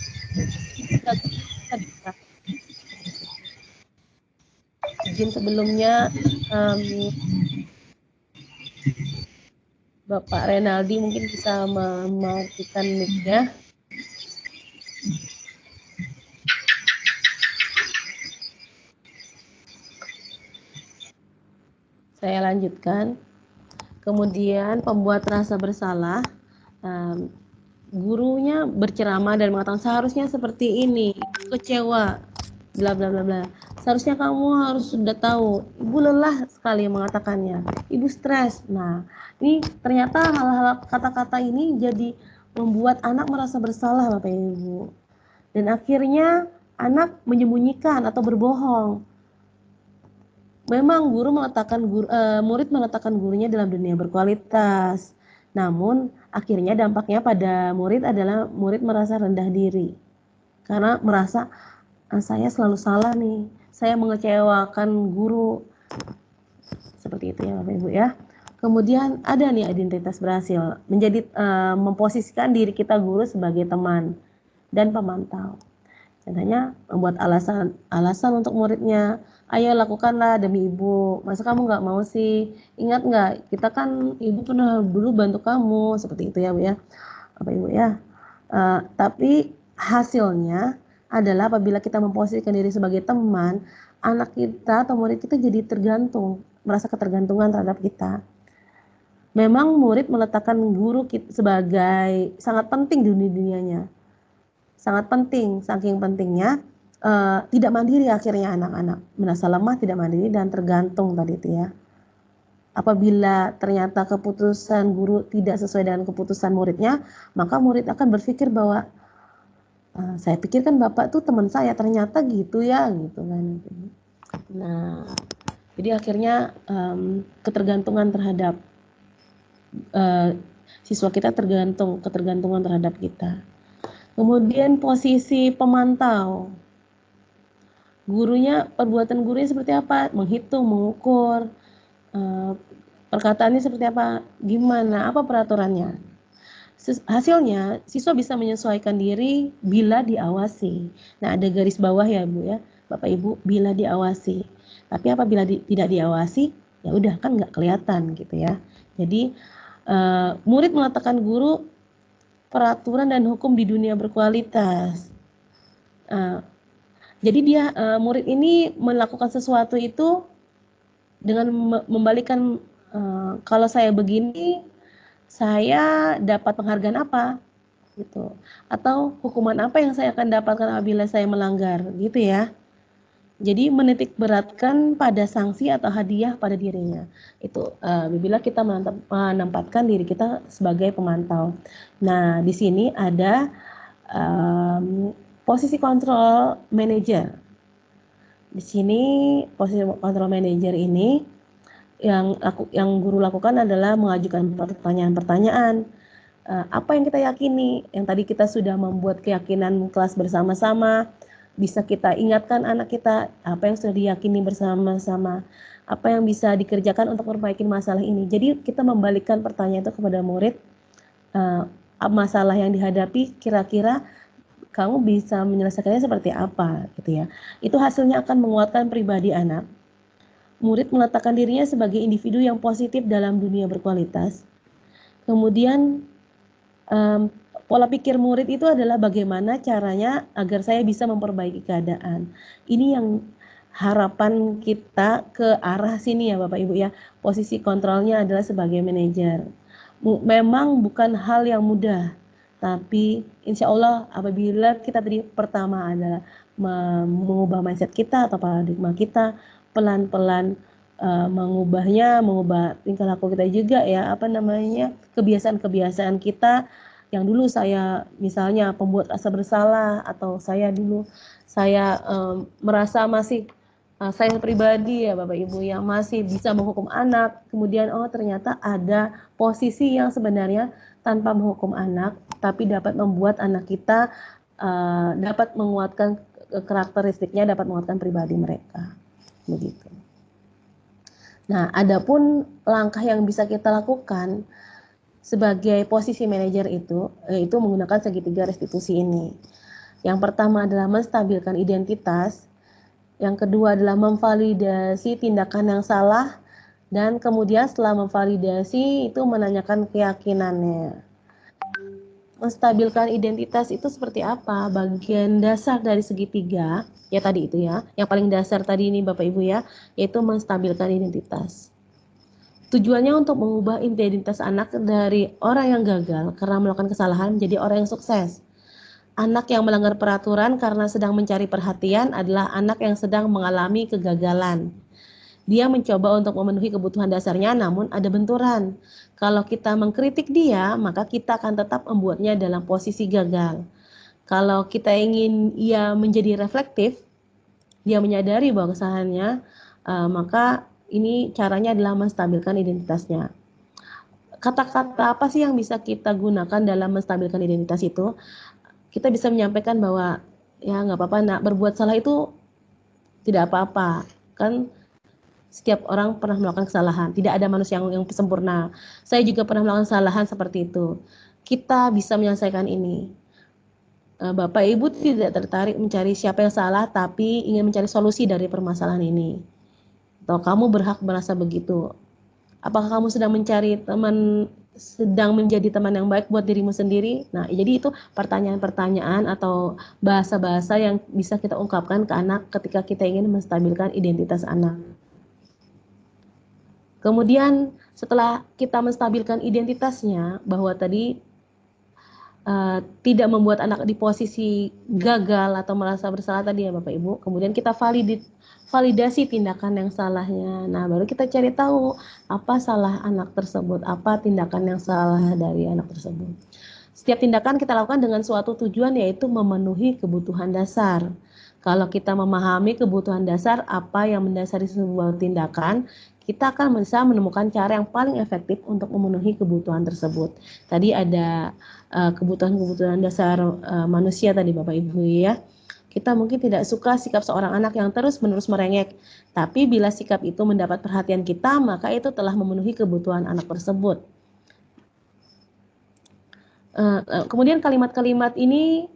izin sebelumnya Bapak Renaldi mungkin bisa mematikan mic-nya. Saya lanjutkan. Kemudian pembuat rasa bersalah, gurunya berceramah dan mengatakan seharusnya seperti ini, kecewa, bla bla bla bla. Seharusnya kamu harus sudah tahu. Ibu lelah sekali mengatakannya. Ibu stres. Nah, ini ternyata hal-hal kata-kata ini jadi membuat anak merasa bersalah Bapak Ibu. Dan akhirnya anak menyembunyikan atau berbohong. Memang murid meletakkan gurunya dalam dunia berkualitas. Namun akhirnya dampaknya pada murid adalah murid merasa rendah diri. Karena merasa saya selalu salah nih. Saya mengecewakan guru. Seperti itu ya Bapak Ibu ya. Kemudian ada nih identitas berhasil. Menjadi memposisikan diri kita guru sebagai teman dan pemantau. Contohnya membuat alasan untuk muridnya. Ayo lakukanlah demi ibu. Masa kamu nggak mau sih? Ingat nggak? Kita kan ibu pernah dulu bantu kamu. Seperti itu ya Bu ya. Bapak Ibu ya. Tapi hasilnya adalah apabila kita memposisikan diri sebagai teman, anak kita atau murid kita jadi tergantung, merasa ketergantungan terhadap kita. Memang murid meletakkan guru sebagai sangat penting di dunianya. Sangat penting, saking pentingnya tidak mandiri akhirnya anak-anak. Merasa lemah, tidak mandiri dan tergantung tadi itu ya. Apabila ternyata keputusan guru tidak sesuai dengan keputusan muridnya, maka murid akan berpikir bahwa saya pikir kan Bapak tuh teman saya, ternyata gitu ya, gitu kan. Nah, jadi akhirnya ketergantungan terhadap siswa kita ketergantungan terhadap kita. Kemudian posisi pemantau. Perbuatan gurunya seperti apa? Menghitung, mengukur, perkataannya seperti apa? Gimana? Apa peraturannya? Hasilnya, siswa bisa menyesuaikan diri bila diawasi. Nah, ada garis bawah ya Bu ya, Bapak Ibu, bila diawasi. Tapi apabila tidak diawasi, ya udah kan nggak kelihatan gitu ya. Jadi murid meletakkan guru peraturan dan hukum di dunia berkualitas. Jadi murid ini melakukan sesuatu itu dengan membalikkan, kalau saya begini, saya dapat penghargaan apa, gitu. Atau hukuman apa yang saya akan dapatkan apabila saya melanggar, gitu ya. Jadi menitik beratkan pada sanksi atau hadiah pada dirinya. Itu bila kita menempatkan diri kita sebagai pemantau. Nah, di sini ada posisi kontrol manager. Di sini posisi kontrol manager ini yang guru lakukan adalah mengajukan pertanyaan-pertanyaan. Apa yang kita yakini? Yang tadi kita sudah membuat keyakinan kelas bersama-sama, bisa kita ingatkan anak kita apa yang sudah diyakini bersama-sama, apa yang bisa dikerjakan untuk memperbaiki masalah ini. Jadi kita membalikkan pertanyaan itu kepada murid, masalah yang dihadapi kira-kira kamu bisa menyelesaikannya seperti apa gitu ya. Itu hasilnya akan menguatkan pribadi anak. Murid meletakkan dirinya sebagai individu yang positif dalam dunia berkualitas. Kemudian pola pikir murid itu adalah bagaimana caranya agar saya bisa memperbaiki keadaan. Ini yang harapan kita ke arah sini ya Bapak Ibu ya. Posisi kontrolnya adalah sebagai manajer. Memang bukan hal yang mudah. Tapi insya Allah apabila kita tadi pertama adalah mengubah mindset kita atau paradigma kita, pelan-pelan mengubah tingkah laku kita juga ya, kebiasaan-kebiasaan kita yang dulu saya misalnya pembuat rasa bersalah, atau saya dulu merasa masih saya pribadi ya Bapak Ibu yang masih bisa menghukum anak, kemudian ternyata ada posisi yang sebenarnya tanpa menghukum anak tapi dapat membuat anak kita dapat menguatkan karakteristiknya, dapat menguatkan pribadi mereka, begitu. Nah, adapun langkah yang bisa kita lakukan sebagai posisi manajer itu menggunakan segitiga restitusi ini. Yang pertama adalah menstabilkan identitas, yang kedua adalah memvalidasi tindakan yang salah, dan kemudian setelah memvalidasi itu menanyakan keyakinannya. Menstabilkan identitas itu seperti apa? Bagian dasar dari segitiga, ya tadi itu ya, yang paling dasar tadi ini Bapak Ibu ya, yaitu menstabilkan identitas. Tujuannya untuk mengubah identitas anak dari orang yang gagal karena melakukan kesalahan menjadi orang yang sukses. Anak yang melanggar peraturan karena sedang mencari perhatian adalah anak yang sedang mengalami kegagalan. Dia mencoba untuk memenuhi kebutuhan dasarnya, namun ada benturan. Kalau kita mengkritik dia, maka kita akan tetap membuatnya dalam posisi gagal. Kalau kita ingin ia menjadi reflektif, dia menyadari bahwa kesalahannya, maka ini caranya adalah menstabilkan identitasnya. Kata-kata apa sih yang bisa kita gunakan dalam menstabilkan identitas itu? Kita bisa menyampaikan bahwa ya nggak apa-apa nak, berbuat salah itu tidak apa-apa. Kan setiap orang pernah melakukan kesalahan, tidak ada manusia yang sempurna. Saya juga pernah melakukan kesalahan seperti itu. Kita bisa menyelesaikan ini. Bapak Ibu tidak tertarik mencari siapa yang salah, tapi ingin mencari solusi dari permasalahan ini. Atau kamu berhak merasa begitu. Apakah kamu sedang menjadi teman yang baik buat dirimu sendiri? Nah, jadi itu pertanyaan-pertanyaan atau bahasa-bahasa yang bisa kita ungkapkan ke anak ketika kita ingin menstabilkan identitas anak. Kemudian setelah kita menstabilkan identitasnya, bahwa tadi tidak membuat anak di posisi gagal atau merasa bersalah tadi ya Bapak Ibu, kemudian kita validasi tindakan yang salahnya. Nah, baru kita cari tahu apa salah anak tersebut, apa tindakan yang salah dari anak tersebut. Setiap tindakan kita lakukan dengan suatu tujuan, yaitu memenuhi kebutuhan dasar. Kalau kita memahami kebutuhan dasar apa yang mendasari sebuah tindakan, kita akan bisa menemukan cara yang paling efektif untuk memenuhi kebutuhan tersebut. Tadi ada kebutuhan-kebutuhan dasar manusia tadi Bapak Ibu ya. Kita mungkin tidak suka sikap seorang anak yang terus-menerus merengek, tapi bila sikap itu mendapat perhatian kita, maka itu telah memenuhi kebutuhan anak tersebut. Kemudian kalimat-kalimat ini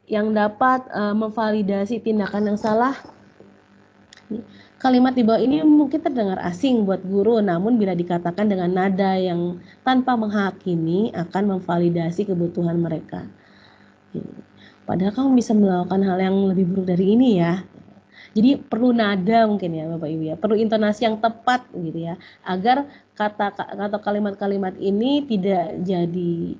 yang dapat memvalidasi tindakan yang salah. Kalimat di bawah ini mungkin terdengar asing buat guru, namun bila dikatakan dengan nada yang tanpa menghakimi akan memvalidasi kebutuhan mereka. Padahal kamu bisa melakukan hal yang lebih buruk dari ini ya. Jadi perlu nada mungkin ya Bapak Ibu ya, perlu intonasi yang tepat gitu ya, agar kata atau kalimat-kalimat ini tidak jadi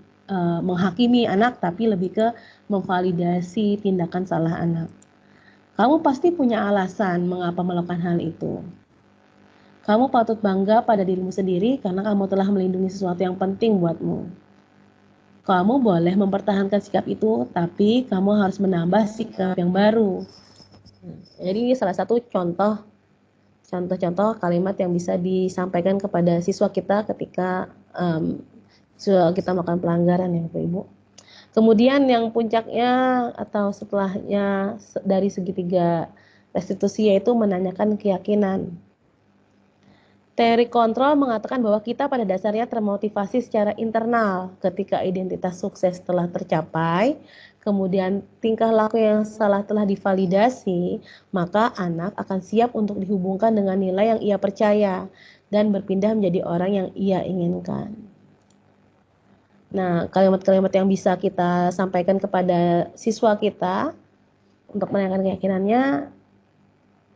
menghakimi anak, tapi lebih ke memvalidasi tindakan salah anak. Kamu pasti punya alasan mengapa melakukan hal itu. Kamu patut bangga pada dirimu sendiri karena kamu telah melindungi sesuatu yang penting buatmu. Kamu boleh mempertahankan sikap itu, tapi kamu harus menambah sikap yang baru. Jadi ini salah satu contoh-contoh kalimat yang bisa disampaikan kepada siswa kita ketika kita melakukan pelanggaran ya Bapak Ibu. Kemudian yang puncaknya atau setelahnya dari segitiga restitusi yaitu menanyakan keyakinan. Teori kontrol mengatakan bahwa kita pada dasarnya termotivasi secara internal ketika identitas sukses telah tercapai, kemudian tingkah laku yang salah telah divalidasi, maka anak akan siap untuk dihubungkan dengan nilai yang ia percaya dan berpindah menjadi orang yang ia inginkan. Nah, kalimat-kalimat yang bisa kita sampaikan kepada siswa kita untuk menanyakan keyakinannya,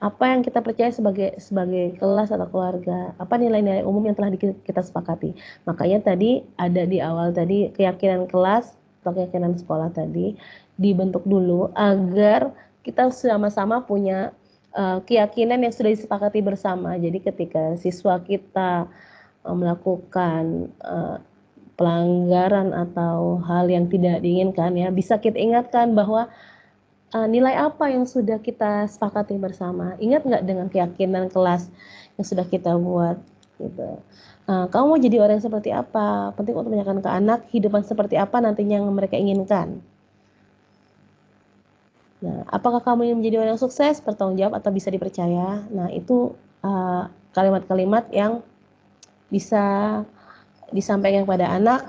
apa yang kita percaya sebagai kelas atau keluarga, apa nilai-nilai umum yang telah kita sepakati. Makanya tadi ada di awal tadi keyakinan kelas atau keyakinan sekolah tadi dibentuk dulu agar kita sama-sama punya keyakinan yang sudah disepakati bersama. Jadi ketika siswa kita melakukan pelanggaran atau hal yang tidak diinginkan ya, bisa kita ingatkan bahwa nilai apa yang sudah kita sepakati bersama. Ingat nggak dengan keyakinan kelas yang sudah kita buat gitu. Kamu mau jadi orang yang seperti apa? Penting untuk menanyakan ke anak hidupan seperti apa nantinya yang mereka inginkan. Nah, apakah kamu ingin menjadi orang yang sukses, bertanggung jawab, atau bisa dipercaya? Nah, itu kalimat-kalimat yang bisa disampaikan kepada anak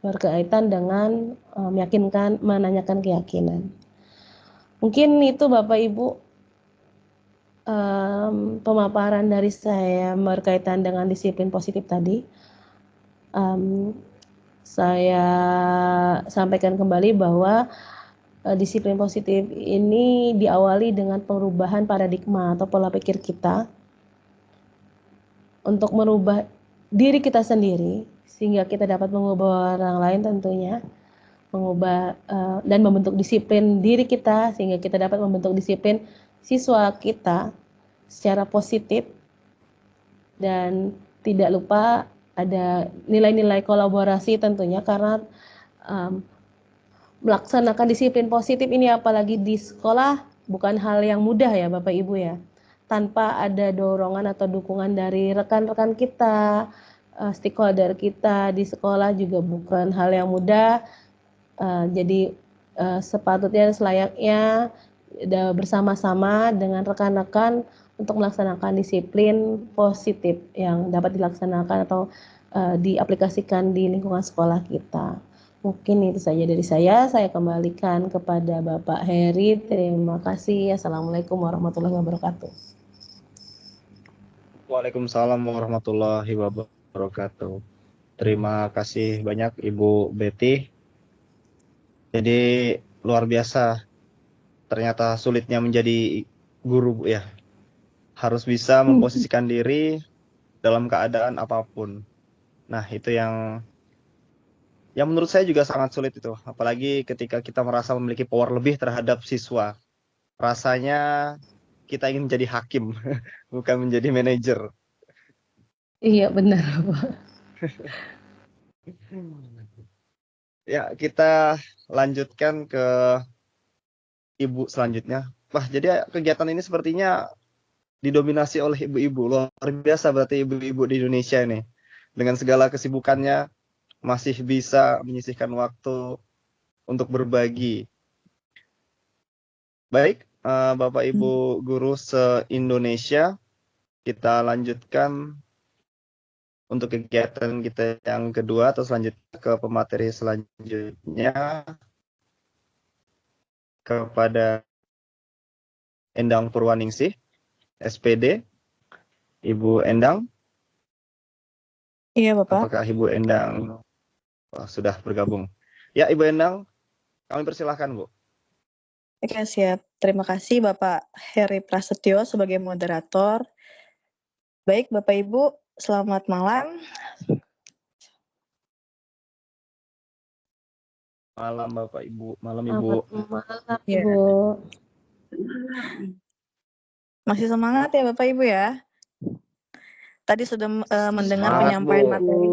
berkaitan dengan meyakinkan, menanyakan keyakinan. Mungkin itu Bapak Ibu pemaparan dari saya berkaitan dengan disiplin positif tadi. Saya sampaikan kembali bahwa disiplin positif ini diawali dengan perubahan paradigma atau pola pikir kita untuk merubah diri kita sendiri sehingga kita dapat mengubah orang lain tentunya, mengubah dan membentuk disiplin diri kita sehingga kita dapat membentuk disiplin siswa kita secara positif, dan tidak lupa ada nilai-nilai kolaborasi tentunya karena melaksanakan disiplin positif ini apalagi di sekolah bukan hal yang mudah ya Bapak Ibu ya. Tanpa ada dorongan atau dukungan dari rekan-rekan kita, stakeholder kita di sekolah juga bukan hal yang mudah. Jadi sepatutnya selayaknya bersama-sama dengan rekan-rekan untuk melaksanakan disiplin positif yang dapat dilaksanakan atau diaplikasikan di lingkungan sekolah kita. Mungkin itu saja dari saya kembalikan kepada Bapak Heri. Terima kasih. Assalamualaikum warahmatullahi wabarakatuh. Waalaikumsalam warahmatullahi wabarakatuh. Terima kasih banyak Ibu Betty. Jadi luar biasa. Ternyata sulitnya menjadi guru ya. Harus bisa memposisikan diri dalam keadaan apapun. Nah, itu yang menurut saya juga sangat sulit itu. Apalagi ketika kita merasa memiliki power lebih terhadap siswa. Rasanya kita ingin menjadi hakim, bukan menjadi manajer. Iya benar Pak. Ya, kita lanjutkan ke Ibu selanjutnya. Wah, jadi kegiatan ini sepertinya didominasi oleh ibu-ibu. Luar biasa berarti ibu-ibu di Indonesia ini. Dengan segala kesibukannya masih bisa menyisihkan waktu untuk berbagi. Baik, Bapak Ibu guru se-Indonesia, kita lanjutkan untuk kegiatan kita yang kedua atau selanjutnya ke pemateri selanjutnya kepada Endang Purwaningsih, SPD. Ibu Endang. Iya, Bapak. Apakah Ibu Endang sudah bergabung? Ya, Ibu Endang, kami persilahkan, Bu. Oke, siap. Terima kasih Bapak Heri Prasetyo sebagai moderator. Baik, Bapak Ibu, selamat malam. Malam, Bapak Ibu. Malam, Ibu. Malam Ibu. Masih semangat ya Bapak Ibu ya? Tadi sudah mendengar Semangat, penyampaian Bu. materi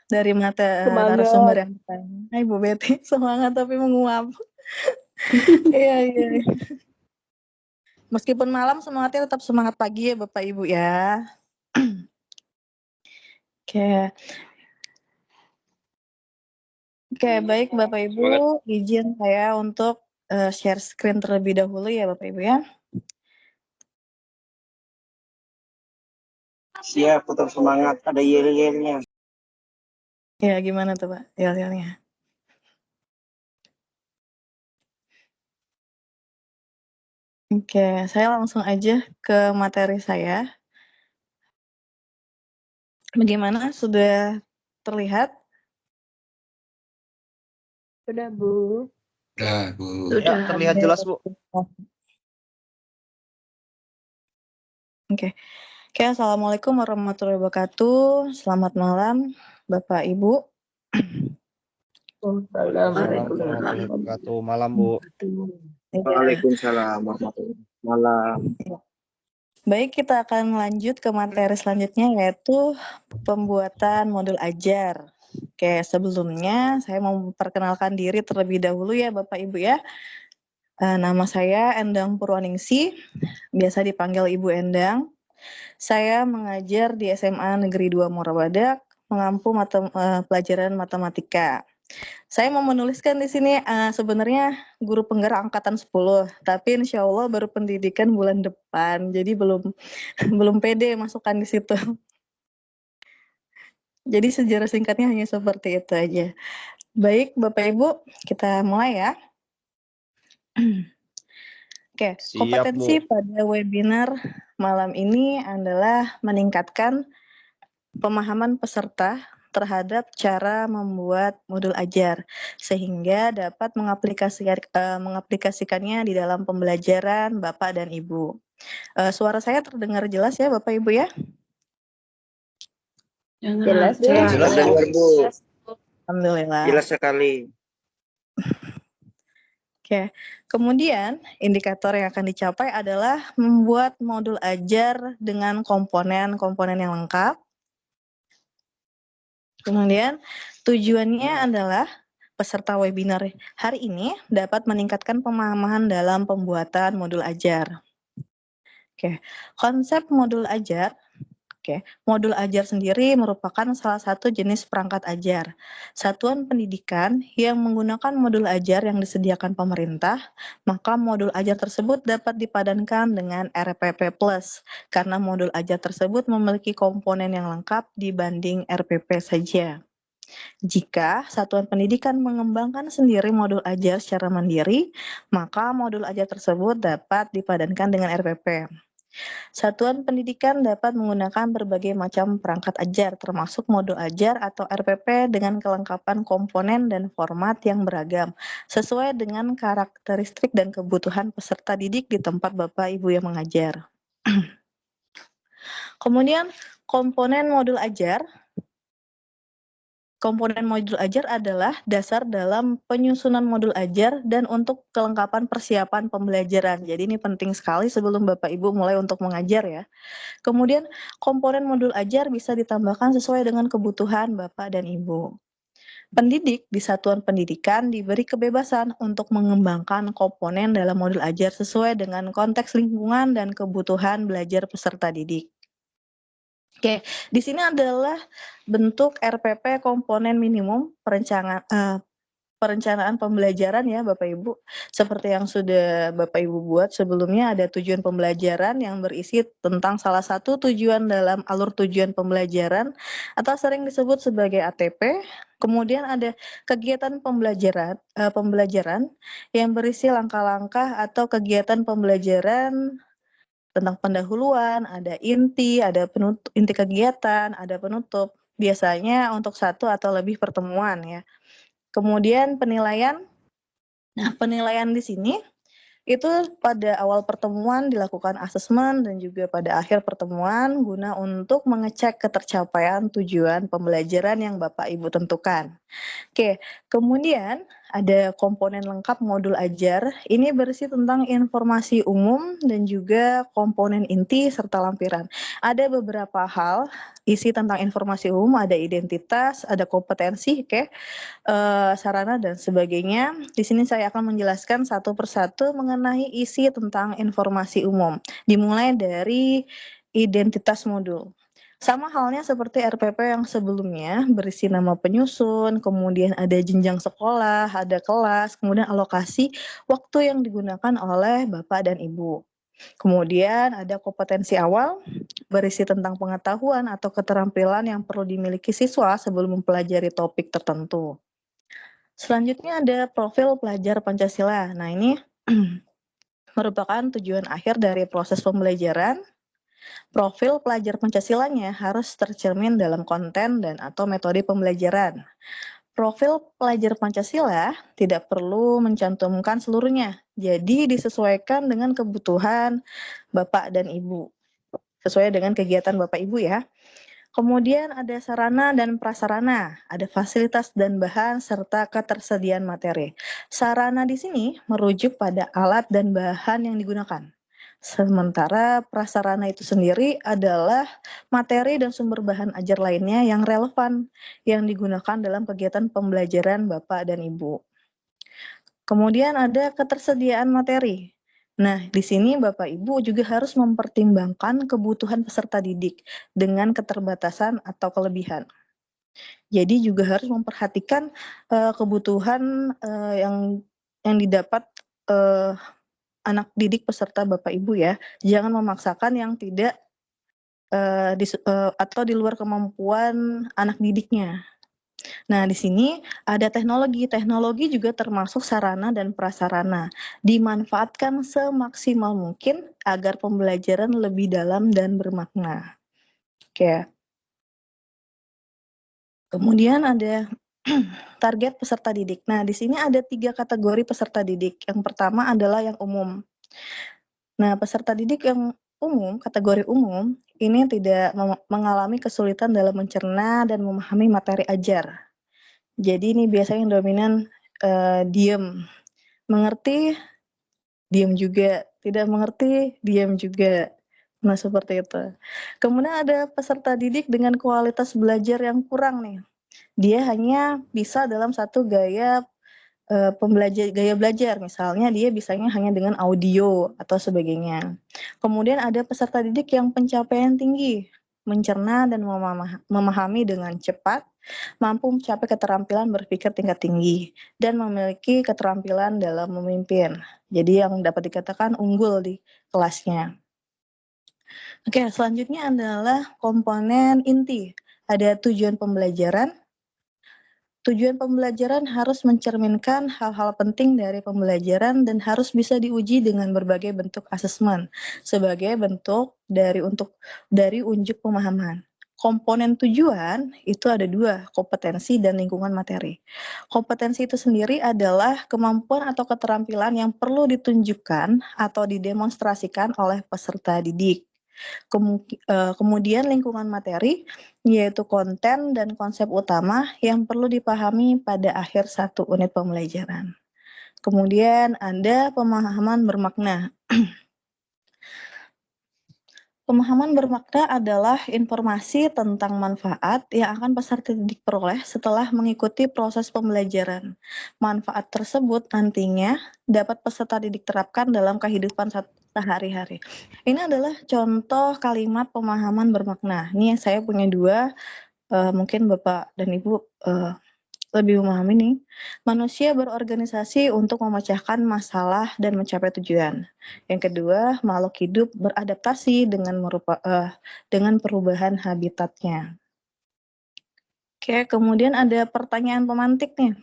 dari narasumber yang pertama. Hai Bu Betty, semangat tapi menguap. Iya. Meskipun malam semangatnya tetap semangat pagi ya Bapak Ibu ya. Oke, baik Bapak Ibu, izin saya untuk share screen terlebih dahulu ya Bapak Ibu ya. Siap, tetap semangat. Ada yel-yelnya. Ya, gimana tuh Pak yel-yelnya? Oke, saya langsung aja ke materi saya. Bagaimana, sudah terlihat? Sudah Bu. Sudah, Bu. Ya, terlihat jelas, Bu. Oke, Assalamualaikum warahmatullahi wabarakatuh. Selamat malam, Bapak Ibu. Waalaikumsalam warahmatullahi wabarakatuh. Malam, Bu. Waalaikumsalam warahmatullahi wabarakatuh. Malam. Baik, kita akan lanjut ke materi selanjutnya yaitu pembuatan modul ajar. Oke, sebelumnya saya mau memperkenalkan diri terlebih dahulu ya Bapak Ibu ya. Nama saya Endang Purwaningsi, biasa dipanggil Ibu Endang. Saya mengajar di SMA Negeri 2 Morabadak, mengampu pelajaran matematika. Saya mau menuliskan di sini sebenarnya guru penggerak angkatan 10, tapi insya Allah baru pendidikan bulan depan, jadi belum pede masukkan di situ. Jadi sejarah singkatnya hanya seperti itu aja. Baik, Bapak Ibu, kita mulai ya. Oke, Siap, kompetensi Bu. pada webinar malam ini adalah meningkatkan pemahaman peserta terhadap cara membuat modul ajar sehingga dapat mengaplikasikannya di dalam pembelajaran Bapak dan Ibu. Suara saya terdengar jelas ya Bapak Ibu ya? Jelas, Bu. Jelas dengar, Bu. Alhamdulillah. Jelas sekali. Oke, kemudian indikator yang akan dicapai adalah membuat modul ajar dengan komponen-komponen yang lengkap. Kemudian tujuannya adalah peserta webinar hari ini dapat meningkatkan pemahaman dalam pembuatan modul ajar. Oke, konsep modul ajar. Oke, modul ajar sendiri merupakan salah satu jenis perangkat ajar. Satuan pendidikan yang menggunakan modul ajar yang disediakan pemerintah, maka modul ajar tersebut dapat dipadankan dengan RPP Plus, karena modul ajar tersebut memiliki komponen yang lengkap dibanding RPP saja. Jika satuan pendidikan mengembangkan sendiri modul ajar secara mandiri, maka modul ajar tersebut dapat dipadankan dengan RPP. Satuan pendidikan dapat menggunakan berbagai macam perangkat ajar, termasuk modul ajar atau RPP dengan kelengkapan komponen dan format yang beragam, sesuai dengan karakteristik dan kebutuhan peserta didik di tempat Bapak Ibu yang mengajar. Kemudian, komponen modul ajar. Komponen modul ajar adalah dasar dalam penyusunan modul ajar dan untuk kelengkapan persiapan pembelajaran. Jadi ini penting sekali sebelum Bapak Ibu mulai untuk mengajar ya. Kemudian komponen modul ajar bisa ditambahkan sesuai dengan kebutuhan Bapak dan Ibu. Pendidik di satuan pendidikan diberi kebebasan untuk mengembangkan komponen dalam modul ajar sesuai dengan konteks lingkungan dan kebutuhan belajar peserta didik. Oke, di sini adalah bentuk RPP komponen minimum perencanaan pembelajaran ya Bapak Ibu. Seperti yang sudah Bapak Ibu buat sebelumnya, ada tujuan pembelajaran yang berisi tentang salah satu tujuan dalam alur tujuan pembelajaran atau sering disebut sebagai ATP. Kemudian ada kegiatan pembelajaran yang berisi langkah-langkah atau kegiatan pembelajaran tentang pendahuluan, ada inti, ada penutup, inti kegiatan, ada penutup. Biasanya untuk satu atau lebih pertemuan ya. Kemudian penilaian. Nah, penilaian di sini itu pada awal pertemuan dilakukan asesmen dan juga pada akhir pertemuan guna untuk mengecek ketercapaian tujuan pembelajaran yang Bapak Ibu tentukan. Oke, kemudian ada komponen lengkap modul ajar. Ini berisi tentang informasi umum dan juga komponen inti serta lampiran. Ada beberapa hal isi tentang informasi umum, ada identitas, ada kompetensi, sarana dan sebagainya. Di sini saya akan menjelaskan satu persatu mengenai isi tentang informasi umum. Dimulai dari identitas modul. Sama halnya seperti RPP yang sebelumnya, berisi nama penyusun, kemudian ada jenjang sekolah, ada kelas, kemudian alokasi waktu yang digunakan oleh Bapak dan Ibu. Kemudian ada kompetensi awal, berisi tentang pengetahuan atau keterampilan yang perlu dimiliki siswa sebelum mempelajari topik tertentu. Selanjutnya ada profil pelajar Pancasila. Nah, ini merupakan tujuan akhir dari proses pembelajaran. Profil pelajar Pancasilanya harus tercermin dalam konten dan atau metode pembelajaran. Profil pelajar Pancasila tidak perlu mencantumkan seluruhnya. Jadi disesuaikan dengan kebutuhan Bapak dan Ibu. Sesuai dengan kegiatan Bapak Ibu ya. Kemudian ada sarana dan prasarana, ada fasilitas dan bahan, serta ketersediaan materi. Sarana di sini merujuk pada alat dan bahan yang digunakan. Sementara prasarana itu sendiri adalah materi dan sumber bahan ajar lainnya yang relevan yang digunakan dalam kegiatan pembelajaran Bapak dan Ibu. Kemudian ada ketersediaan materi. Nah, di sini Bapak Ibu juga harus mempertimbangkan kebutuhan peserta didik dengan keterbatasan atau kelebihan. Jadi juga harus memperhatikan kebutuhan yang didapat anak didik peserta Bapak Ibu ya. Jangan memaksakan yang tidak atau di luar kemampuan anak didiknya. Nah, di sini ada teknologi. Teknologi juga termasuk sarana dan prasarana. Dimanfaatkan semaksimal mungkin agar pembelajaran lebih dalam dan bermakna. Oke. Kemudian ada target peserta didik. Nah, di sini ada 3 kategori peserta didik. Yang pertama adalah yang umum. Nah, peserta didik yang umum, kategori umum, ini tidak mengalami kesulitan dalam mencerna dan memahami materi ajar. Jadi ini biasanya yang dominan diam, mengerti, diam juga, tidak mengerti, diam juga. Nah, seperti itu. Kemudian ada peserta didik dengan kualitas belajar yang kurang nih. Dia hanya bisa dalam satu gaya belajar, misalnya dia bisanya hanya dengan audio atau sebagainya. Kemudian ada peserta didik yang pencapaian tinggi, mencerna dan memahami dengan cepat, mampu mencapai keterampilan berpikir tingkat tinggi, dan memiliki keterampilan dalam memimpin. Jadi yang dapat dikatakan unggul di kelasnya. Oke, selanjutnya adalah komponen inti. Ada tujuan pembelajaran. Tujuan pembelajaran harus mencerminkan hal-hal penting dari pembelajaran dan harus bisa diuji dengan berbagai bentuk asesmen sebagai bentuk dari unjuk pemahaman. Komponen tujuan itu ada 2, kompetensi dan lingkungan materi. Kompetensi itu sendiri adalah kemampuan atau keterampilan yang perlu ditunjukkan atau didemonstrasikan oleh peserta didik. Kemudian lingkungan materi, yaitu konten dan konsep utama yang perlu dipahami pada akhir 1 unit pembelajaran. Kemudian ada pemahaman bermakna. Pemahaman bermakna adalah informasi tentang manfaat yang akan peserta didik peroleh setelah mengikuti proses pembelajaran. Manfaat tersebut nantinya dapat peserta didik terapkan dalam kehidupan sehari-hari. Ini adalah contoh kalimat pemahaman bermakna. Ini saya punya 2, mungkin Bapak dan Ibu lebih memahami nih. Manusia berorganisasi untuk memecahkan masalah dan mencapai tujuan. Yang kedua, makhluk hidup beradaptasi dengan perubahan habitatnya. Oke, kemudian ada pertanyaan pemantik nih.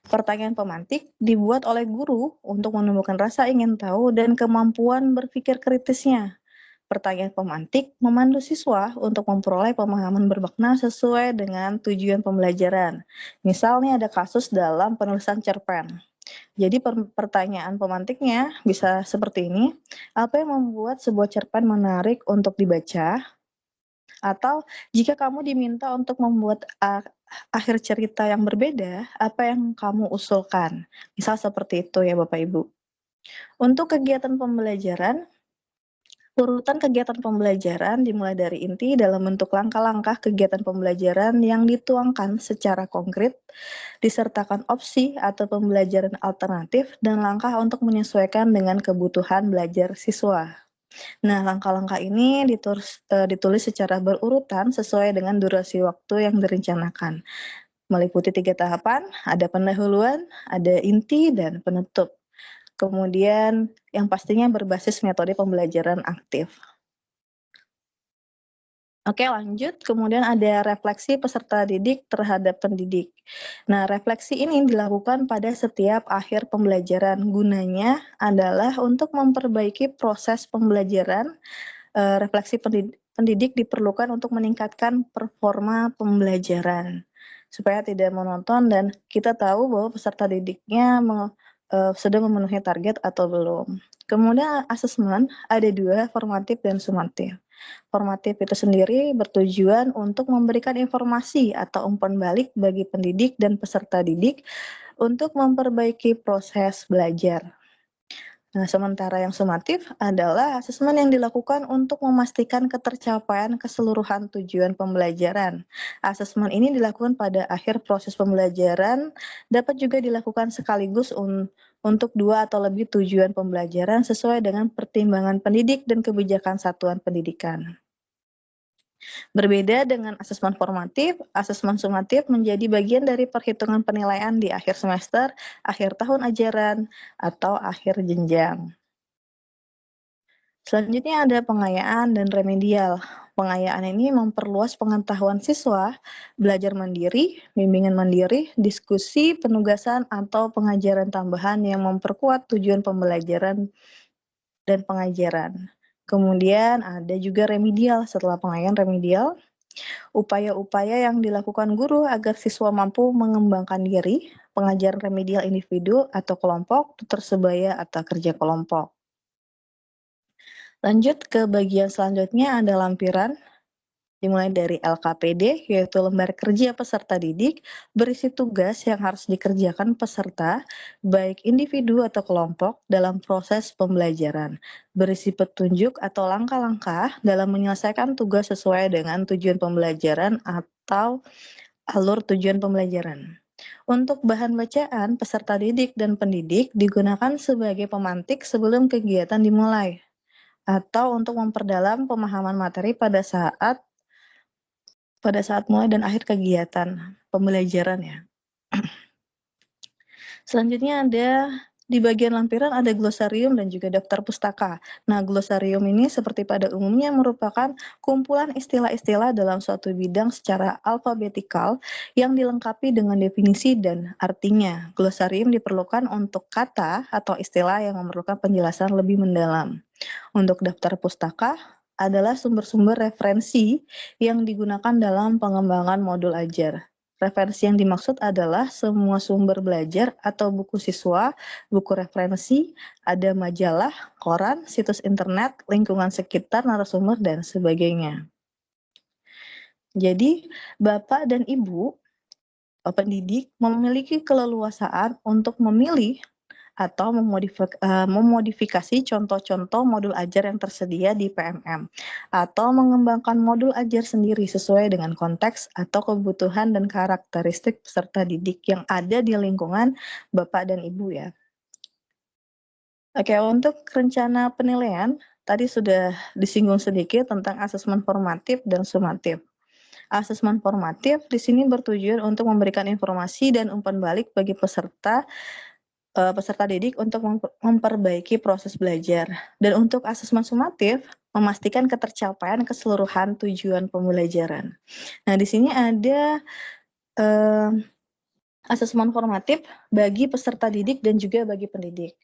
Pertanyaan pemantik dibuat oleh guru untuk menumbuhkan rasa ingin tahu dan kemampuan berpikir kritisnya. Pertanyaan pemantik memandu siswa untuk memperoleh pemahaman bermakna sesuai dengan tujuan pembelajaran. Misalnya ada kasus dalam penulisan cerpen. Jadi pertanyaan pemantiknya bisa seperti ini. Apa yang membuat sebuah cerpen menarik untuk dibaca? Atau jika kamu diminta untuk membuat akhir cerita yang berbeda, apa yang kamu usulkan? Misal seperti itu ya Bapak Ibu. Untuk kegiatan pembelajaran, urutan kegiatan pembelajaran dimulai dari inti dalam bentuk langkah-langkah kegiatan pembelajaran yang dituangkan secara konkret, disertakan opsi atau pembelajaran alternatif, dan langkah untuk menyesuaikan dengan kebutuhan belajar siswa. Nah, langkah-langkah ini ditulis secara berurutan sesuai dengan durasi waktu yang direncanakan. Meliputi 3 tahapan, ada pendahuluan, ada inti, dan penutup. Kemudian yang pastinya berbasis metode pembelajaran aktif. Oke, lanjut. Kemudian ada refleksi peserta didik terhadap pendidik. Nah, refleksi ini dilakukan pada setiap akhir pembelajaran. Gunanya adalah untuk memperbaiki proses pembelajaran. Refleksi pendidik diperlukan untuk meningkatkan performa pembelajaran supaya tidak monoton dan kita tahu bahwa peserta didiknya sudah memenuhi target atau belum. Kemudian asesmen ada 2, formatif dan sumatif. Formatif itu sendiri bertujuan untuk memberikan informasi atau umpan balik bagi pendidik dan peserta didik untuk memperbaiki proses belajar. Nah, sementara yang sumatif adalah asesmen yang dilakukan untuk memastikan ketercapaian keseluruhan tujuan pembelajaran. Asesmen ini dilakukan pada akhir proses pembelajaran, dapat juga dilakukan sekaligus untuk 2 atau lebih tujuan pembelajaran sesuai dengan pertimbangan pendidik dan kebijakan satuan pendidikan. Berbeda dengan asesmen formatif, asesmen sumatif menjadi bagian dari perhitungan penilaian di akhir semester, akhir tahun ajaran, atau akhir jenjang. Selanjutnya ada pengayaan dan remedial. Pengayaan ini memperluas pengetahuan siswa, belajar mandiri, bimbingan mandiri, diskusi, penugasan, atau pengajaran tambahan yang memperkuat tujuan pembelajaran dan pengajaran. Kemudian ada juga remedial. Setelah pengayaan remedial, upaya-upaya yang dilakukan guru agar siswa mampu mengembangkan diri, pengajaran remedial individu atau kelompok, tutor sebaya atau kerja kelompok. Lanjut ke bagian selanjutnya ada lampiran, dimulai dari LKPD, yaitu lembar kerja peserta didik, berisi tugas yang harus dikerjakan peserta, baik individu atau kelompok, dalam proses pembelajaran. Berisi petunjuk atau langkah-langkah dalam menyelesaikan tugas sesuai dengan tujuan pembelajaran atau alur tujuan pembelajaran. Untuk bahan bacaan, peserta didik dan pendidik digunakan sebagai pemantik sebelum kegiatan dimulai, atau untuk memperdalam pemahaman materi pada saat mulai dan akhir kegiatan pembelajaran ya. Selanjutnya ada di bagian lampiran ada glosarium dan juga daftar pustaka. Nah, glosarium ini seperti pada umumnya merupakan kumpulan istilah-istilah dalam suatu bidang secara alfabetikal yang dilengkapi dengan definisi dan artinya. Glosarium diperlukan untuk kata atau istilah yang memerlukan penjelasan lebih mendalam. Untuk daftar pustaka adalah sumber-sumber referensi yang digunakan dalam pengembangan modul ajar. Referensi yang dimaksud adalah semua sumber belajar atau buku siswa, buku referensi, ada majalah, koran, situs internet, lingkungan sekitar, narasumber, dan sebagainya. Jadi, Bapak dan Ibu pendidik memiliki keleluasaan untuk memilih atau memodifikasi contoh-contoh modul ajar yang tersedia di PMM, atau mengembangkan modul ajar sendiri sesuai dengan konteks atau kebutuhan dan karakteristik peserta didik yang ada di lingkungan Bapak dan Ibu ya. Oke, untuk rencana penilaian, tadi sudah disinggung sedikit tentang asesmen formatif dan sumatif. Asesmen formatif di sini bertujuan untuk memberikan informasi dan umpan balik bagi peserta didik untuk memperbaiki proses belajar. Dan untuk asesmen sumatif, memastikan ketercapaian keseluruhan tujuan pembelajaran. Nah, di sini ada asesmen formatif bagi peserta didik dan juga bagi pendidik.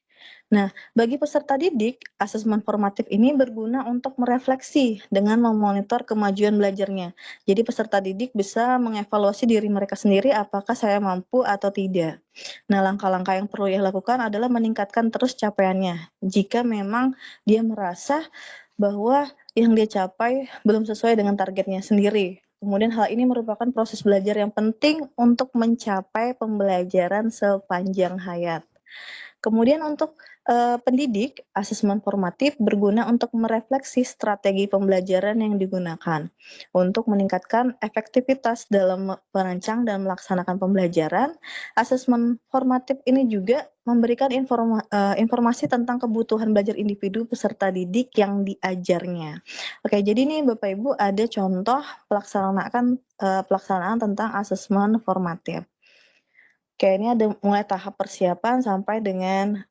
Nah, bagi peserta didik, asesmen formatif ini berguna untuk merefleksi dengan memonitor kemajuan belajarnya. Jadi peserta didik bisa mengevaluasi diri mereka sendiri apakah saya mampu atau tidak. Nah, langkah-langkah yang perlu ia lakukan adalah meningkatkan terus capaiannya. Jika memang dia merasa bahwa yang dia capai belum sesuai dengan targetnya sendiri. Kemudian hal ini merupakan proses belajar yang penting untuk mencapai pembelajaran sepanjang hayat. Kemudian untuk pendidik, asesmen formatif berguna untuk merefleksi strategi pembelajaran yang digunakan untuk meningkatkan efektivitas dalam merancang dan melaksanakan pembelajaran. Asesmen formatif ini juga memberikan informasi tentang kebutuhan belajar individu peserta didik yang diajarnya. Oke, jadi ini Bapak Ibu ada contoh pelaksanaan tentang asesmen formatif. Oke, ini ada mulai tahap persiapan sampai dengan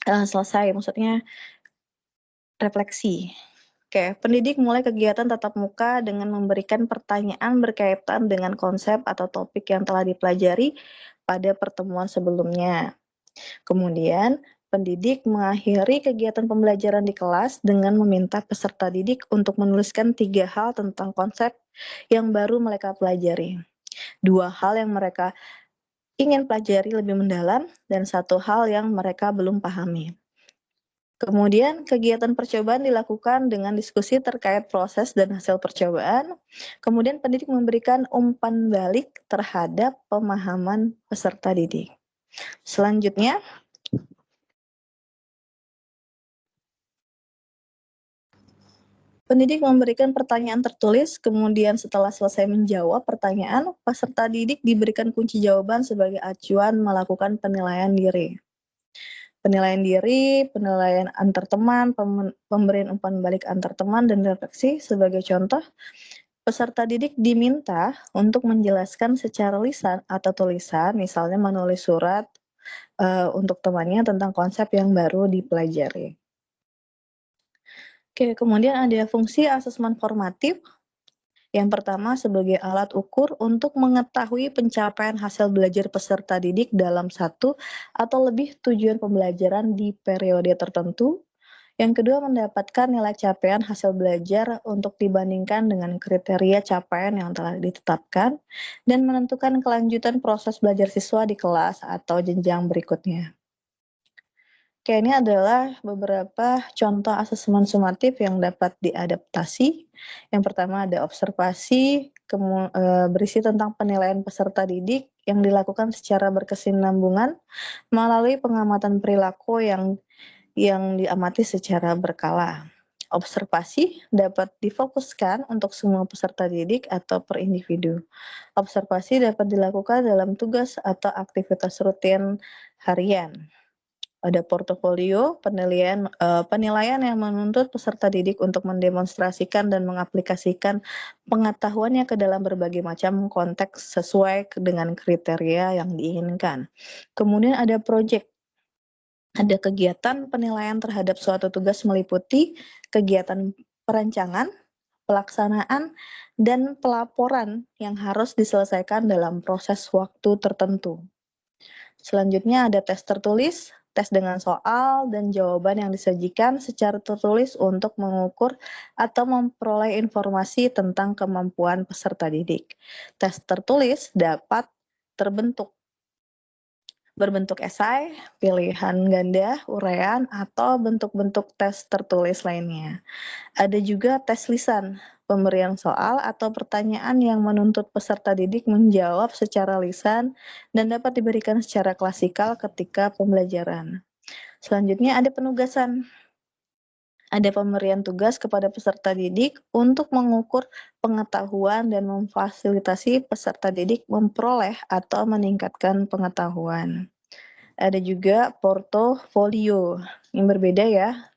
selesai, maksudnya refleksi. Oke, pendidik mulai kegiatan tatap muka dengan memberikan pertanyaan berkaitan dengan konsep atau topik yang telah dipelajari pada pertemuan sebelumnya. Kemudian, pendidik mengakhiri kegiatan pembelajaran di kelas dengan meminta peserta didik untuk menuliskan 3 hal tentang konsep yang baru mereka pelajari. 2 hal yang mereka ingin pelajari lebih mendalam, dan 1 hal yang mereka belum pahami. Kemudian kegiatan percobaan dilakukan dengan diskusi terkait proses dan hasil percobaan. Kemudian pendidik memberikan umpan balik terhadap pemahaman peserta didik. Selanjutnya, pendidik memberikan pertanyaan tertulis, kemudian setelah selesai menjawab pertanyaan, peserta didik diberikan kunci jawaban sebagai acuan melakukan penilaian diri. Penilaian diri, penilaian antar teman, pemberian umpan balik antar teman, dan refleksi. Sebagai contoh, peserta didik diminta untuk menjelaskan secara lisan atau tulisan, misalnya menulis surat untuk temannya tentang konsep yang baru dipelajari. Oke, kemudian ada fungsi asesmen formatif. Yang pertama, sebagai alat ukur untuk mengetahui pencapaian hasil belajar peserta didik dalam satu atau lebih tujuan pembelajaran di periode tertentu. Yang kedua, mendapatkan nilai capaian hasil belajar untuk dibandingkan dengan kriteria capaian yang telah ditetapkan dan menentukan kelanjutan proses belajar siswa di kelas atau jenjang berikutnya. Oke, ini adalah beberapa contoh asesmen sumatif yang dapat diadaptasi. Yang pertama ada observasi, berisi tentang penilaian peserta didik yang dilakukan secara berkesinambungan melalui pengamatan perilaku yang diamati secara berkala. Observasi dapat difokuskan untuk semua peserta didik atau per individu. Observasi dapat dilakukan dalam tugas atau aktivitas rutin harian. Ada portofolio, penilaian yang menuntut peserta didik untuk mendemonstrasikan dan mengaplikasikan pengetahuannya ke dalam berbagai macam konteks sesuai dengan kriteria yang diinginkan. Kemudian ada proyek. Ada kegiatan penilaian terhadap suatu tugas meliputi kegiatan perancangan, pelaksanaan, dan pelaporan yang harus diselesaikan dalam proses waktu tertentu. Selanjutnya ada tes tertulis, tes dengan soal dan jawaban yang disajikan secara tertulis untuk mengukur atau memperoleh informasi tentang kemampuan peserta didik. Tes tertulis dapat berbentuk esai, pilihan ganda, uraian, atau bentuk-bentuk tes tertulis lainnya. Ada juga tes lisan, pemberian soal atau pertanyaan yang menuntut peserta didik menjawab secara lisan dan dapat diberikan secara klasikal ketika pembelajaran. Selanjutnya ada penugasan. Ada pemberian tugas kepada peserta didik untuk mengukur pengetahuan dan memfasilitasi peserta didik memperoleh atau meningkatkan pengetahuan. Ada juga portofolio yang berbeda ya.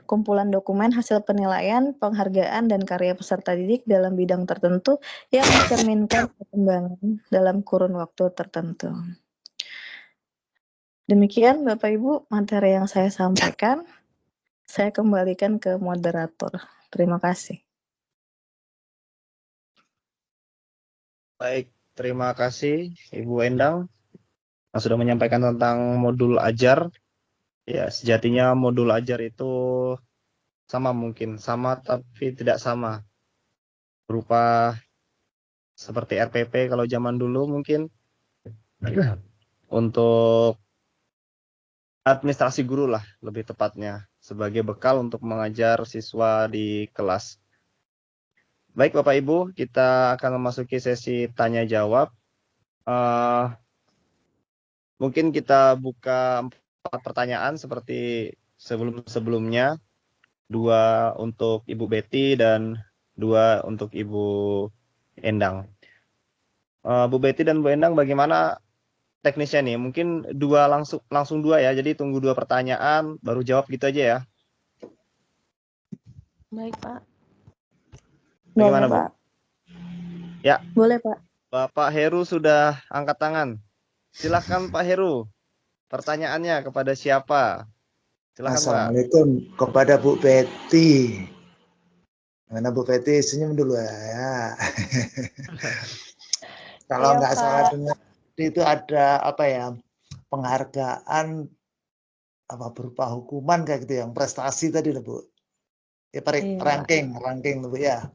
Kumpulan dokumen hasil penilaian, penghargaan, dan karya peserta didik dalam bidang tertentu yang mencerminkan perkembangan dalam kurun waktu tertentu. Demikian Bapak Ibu materi yang saya sampaikan. Saya kembalikan ke moderator. Terima kasih. Baik, terima kasih Ibu Endang yang sudah menyampaikan tentang modul ajar. Ya, sejatinya modul ajar itu sama tapi tidak sama. Berupa seperti RPP kalau zaman dulu mungkin untuk administrasi guru lah lebih tepatnya sebagai bekal untuk mengajar siswa di kelas. Baik Bapak Ibu, kita akan memasuki sesi tanya jawab. Mungkin kita buka 4 pertanyaan seperti sebelumnya, 2 untuk Ibu Betty dan 2 untuk Ibu Endang. Bu Betty dan Bu Endang, bagaimana teknisnya nih? Mungkin langsung 2 ya, jadi tunggu 2 pertanyaan baru jawab gitu aja ya. Baik, Pak. Bagaimana, Boleh, Bu? Pak. Ya. Boleh, Pak. Bapak Heru sudah angkat tangan. Silakan Pak Heru. Pertanyaannya kepada siapa? Silakan, Pak. Assalamualaikum kepada Bu Betty. Mana Bu Betty, senyum dulu ya. Kalau nggak salah dengar itu ada apa ya, penghargaan apa berupa hukuman kayak gitu yang prestasi tadi loh Bu. Ya, ranking Bu ya.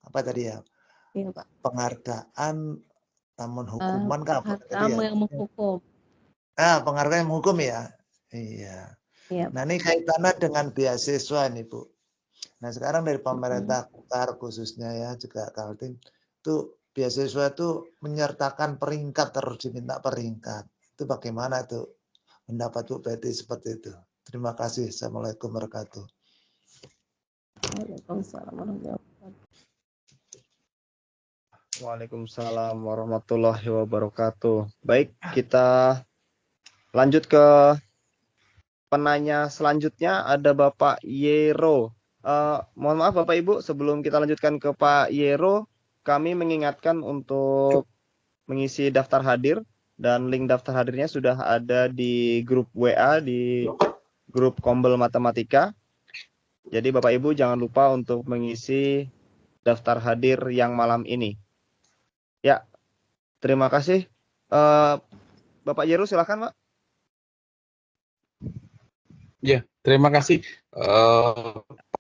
Apa tadi ya? Iya, Pak. Penghargaan namun hukuman apa tadi ya? Yang menghukum. Penghargaan yang menghukum ya. Iya. Iya. Nah, ini kaitannya dengan beasiswa nih, Bu. Nah, sekarang dari pemerintah Qatar khususnya ya, juga Kaltim, itu beasiswa itu menyertakan peringkat, terus diminta peringkat. Itu bagaimana tuh pendapat Bu Betty seperti itu? Terima kasih. Assalamualaikum warahmatullahi wabarakatuh. Waalaikumsalam warahmatullahi wabarakatuh. Waalaikumsalam warahmatullahi wabarakatuh. Baik, kita lanjut ke penanya selanjutnya, ada Bapak Yero. Mohon maaf Bapak Ibu, sebelum kita lanjutkan ke Pak Yero, kami mengingatkan untuk mengisi daftar hadir, dan link daftar hadirnya sudah ada di grup WA, di grup Kombel Matematika. Jadi Bapak Ibu jangan lupa untuk mengisi daftar hadir yang malam ini. Ya, terima kasih. Bapak Yero silakan Pak. Ya, terima kasih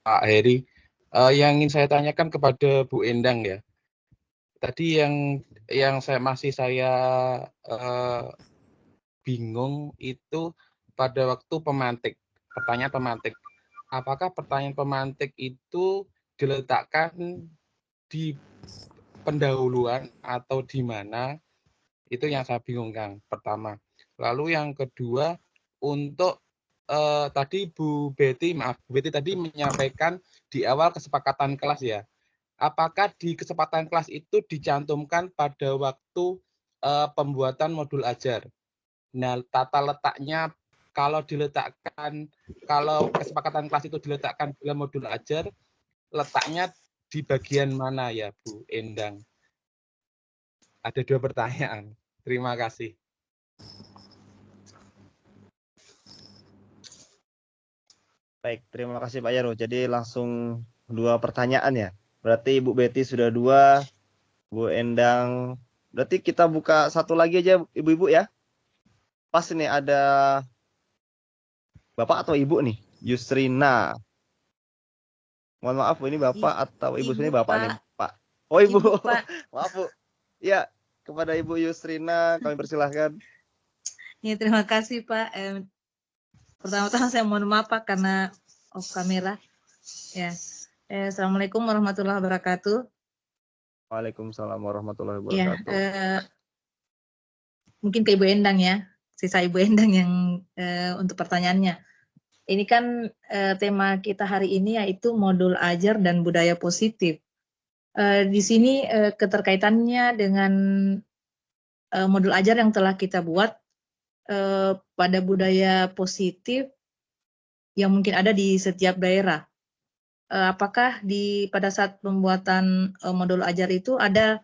Pak Heri. Yang ingin saya tanyakan kepada Bu Endang ya. Tadi yang saya bingung itu pada waktu pemantik, pertanyaan pemantik. Apakah pertanyaan pemantik itu diletakkan di pendahuluan atau di mana? Itu yang saya bingung, Kang, pertama. Lalu yang kedua, untuk tadi Bu Betty tadi menyampaikan di awal kesepakatan kelas ya. Apakah di kesepakatan kelas itu dicantumkan pada waktu pembuatan modul ajar? Nah, tata letaknya kalau kesepakatan kelas itu diletakkan dalam modul ajar, letaknya di bagian mana ya, Bu Endang? Ada 2 pertanyaan. Terima kasih. Baik, terima kasih Pak Yero. Jadi langsung 2 pertanyaan ya. Berarti Ibu Betty sudah 2, Bu Endang. Berarti kita buka satu lagi aja Ibu-ibu ya. Pas ini ada Bapak atau Ibu nih, Yusrina. Mohon maaf ini Bapak atau Ibu sini Bapak nih, Pak. Oh Ibu. Pak. Maaf Bu. Ya, kepada Ibu Yusrina kami persilahkan. Ya, terima kasih Pak. Pertama-tama saya mohon maaf Pak karena off kamera. Ya. Assalamualaikum warahmatullahi wabarakatuh. Waalaikumsalam warahmatullahi wabarakatuh. Ya, mungkin ke Ibu Endang ya. Sisa Ibu Endang yang untuk pertanyaannya. Ini kan tema kita hari ini yaitu modul ajar dan budaya positif. Di sini keterkaitannya dengan modul ajar yang telah kita buat pada budaya positif yang mungkin ada di setiap daerah. Apakah pada saat pembuatan modul ajar itu ada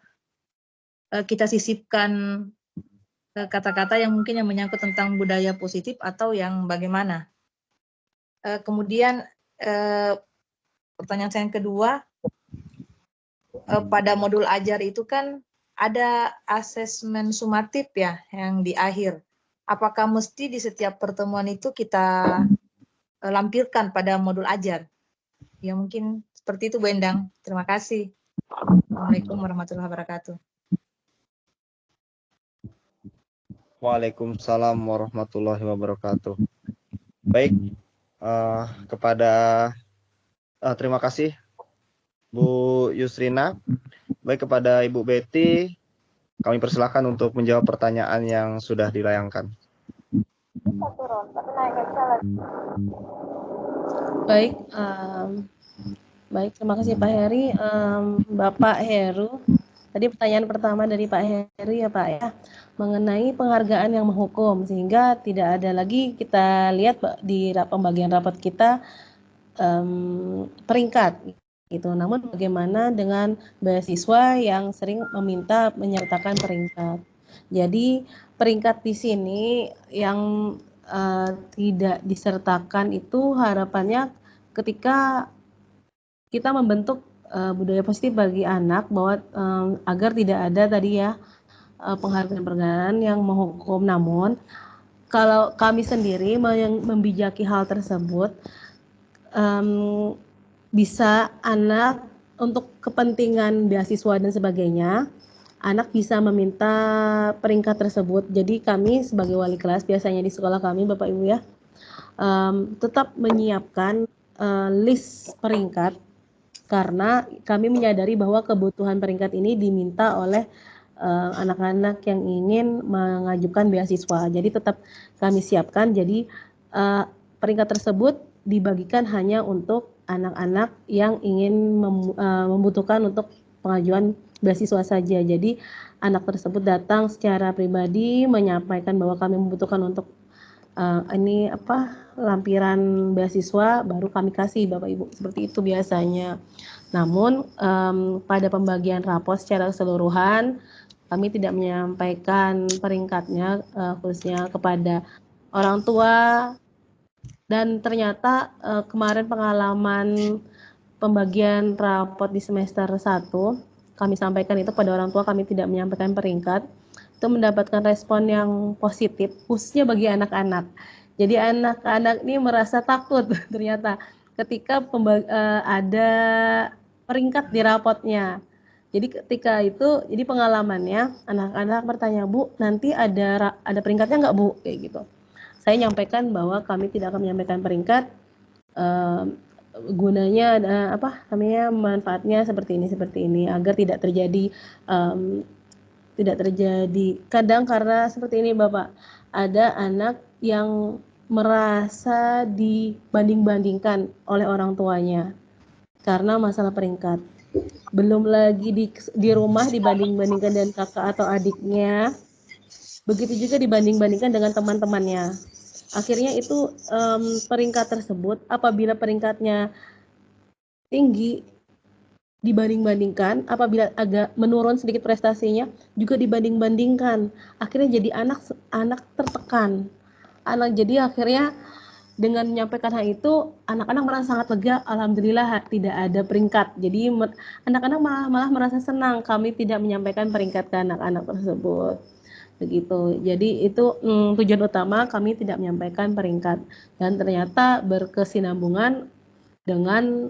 kita sisipkan kata-kata yang mungkin yang menyangkut tentang budaya positif atau yang bagaimana? Kemudian pertanyaan saya yang kedua, pada modul ajar itu kan ada asesmen sumatif ya yang di akhir. Apakah mesti di setiap pertemuan itu kita lampirkan pada modul ajar? Ya mungkin seperti itu Bu Endang. Terima kasih. Assalamualaikum warahmatullahi wabarakatuh. Waalaikumsalam warahmatullahi wabarakatuh. Baik, terima kasih Bu Yusrina. Baik, kepada Ibu Betty, kami persilahkan untuk menjawab pertanyaan yang sudah dilayangkan. Baik, baik, terima kasih Pak Heri. Bapak Heru, tadi pertanyaan pertama dari Pak Heri ya Pak ya, mengenai penghargaan yang menghukum, sehingga tidak ada lagi kita lihat di pembagian rapat kita peringkat gitu. Namun bagaimana dengan beasiswa yang sering meminta menyertakan peringkat. Jadi peringkat di sini yang tidak disertakan itu harapannya ketika kita membentuk budaya positif bagi anak, bahwa agar tidak ada tadi ya penghargaan-penghargaan yang menghukum. Namun kalau kami sendiri membijaki hal tersebut, bisa anak untuk kepentingan beasiswa dan sebagainya, anak bisa meminta peringkat tersebut. Jadi kami sebagai wali kelas biasanya di sekolah kami Bapak Ibu ya, tetap menyiapkan list peringkat karena kami menyadari bahwa kebutuhan peringkat ini diminta oleh anak-anak yang ingin mengajukan beasiswa. Jadi tetap kami siapkan. Jadi peringkat tersebut dibagikan hanya untuk anak-anak yang ingin membutuhkan untuk pengajuan beasiswa saja. Jadi anak tersebut datang secara pribadi menyampaikan bahwa kami membutuhkan untuk lampiran beasiswa, baru kami kasih Bapak Ibu. Seperti itu biasanya. Namun pada pembagian rapor secara keseluruhan kami tidak menyampaikan peringkatnya khususnya kepada orang tua, dan ternyata kemarin pengalaman pembagian rapor di semester 1 kami sampaikan itu pada orang tua, kami tidak menyampaikan peringkat, itu mendapatkan respon yang positif khususnya bagi anak-anak. Jadi anak-anak ini merasa takut ternyata ketika ada peringkat di rapotnya. Jadi ketika itu, jadi pengalamannya anak-anak bertanya, Bu, nanti ada peringkatnya nggak Bu? Kayak gitu. Saya nyampaikan bahwa kami tidak akan menyampaikan peringkat, gunanya manfaatnya seperti ini agar tidak terjadi kadang karena seperti ini Bapak, ada anak yang merasa dibanding-bandingkan oleh orang tuanya karena masalah peringkat. Belum lagi di rumah dibanding-bandingkan dengan kakak atau adiknya, begitu juga dibanding-bandingkan dengan teman-temannya. Akhirnya itu peringkat tersebut apabila peringkatnya tinggi dibanding-bandingkan, apabila agak menurun sedikit prestasinya juga dibanding-bandingkan. Akhirnya jadi anak tertekan. Jadi akhirnya dengan menyampaikan hal itu, anak-anak merasa sangat lega, alhamdulillah tidak ada peringkat. Jadi anak-anak malah merasa senang kami tidak menyampaikan peringkat ke anak-anak tersebut. Begitu. Jadi itu tujuan utama kami tidak menyampaikan peringkat, dan ternyata berkesinambungan dengan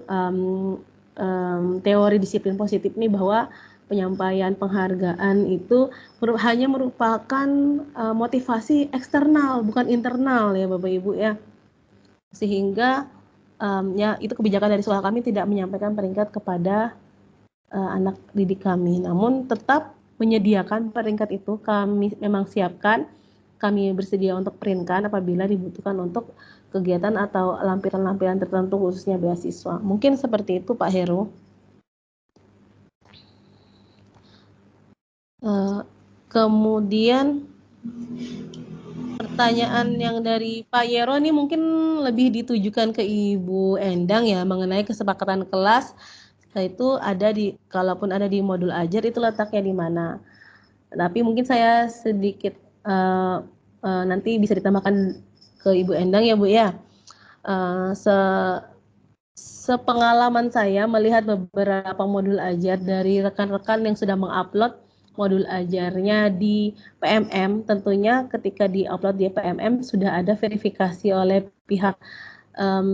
teori disiplin positif ini, bahwa penyampaian penghargaan itu hanya merupakan motivasi eksternal, bukan internal ya Bapak Ibu ya. Sehingga ya itu kebijakan dari sekolah kami tidak menyampaikan peringkat kepada anak didik kami, namun tetap menyediakan peringkat itu kami memang siapkan, kami bersedia untuk printkan apabila dibutuhkan untuk kegiatan atau lampiran-lampiran tertentu khususnya beasiswa. Mungkin seperti itu Pak Heru. Kemudian pertanyaan yang dari Pak Yero ini mungkin lebih ditujukan ke Ibu Endang ya, mengenai kesepakatan kelas. Itu kalaupun ada di modul ajar itu letaknya di mana. Tapi mungkin saya sedikit nanti bisa ditambahkan ke Ibu Endang ya Bu ya. Sepengalaman saya melihat beberapa modul ajar dari rekan-rekan yang sudah mengupload modul ajarnya di PMM, tentunya ketika di-upload di PMM sudah ada verifikasi oleh pihak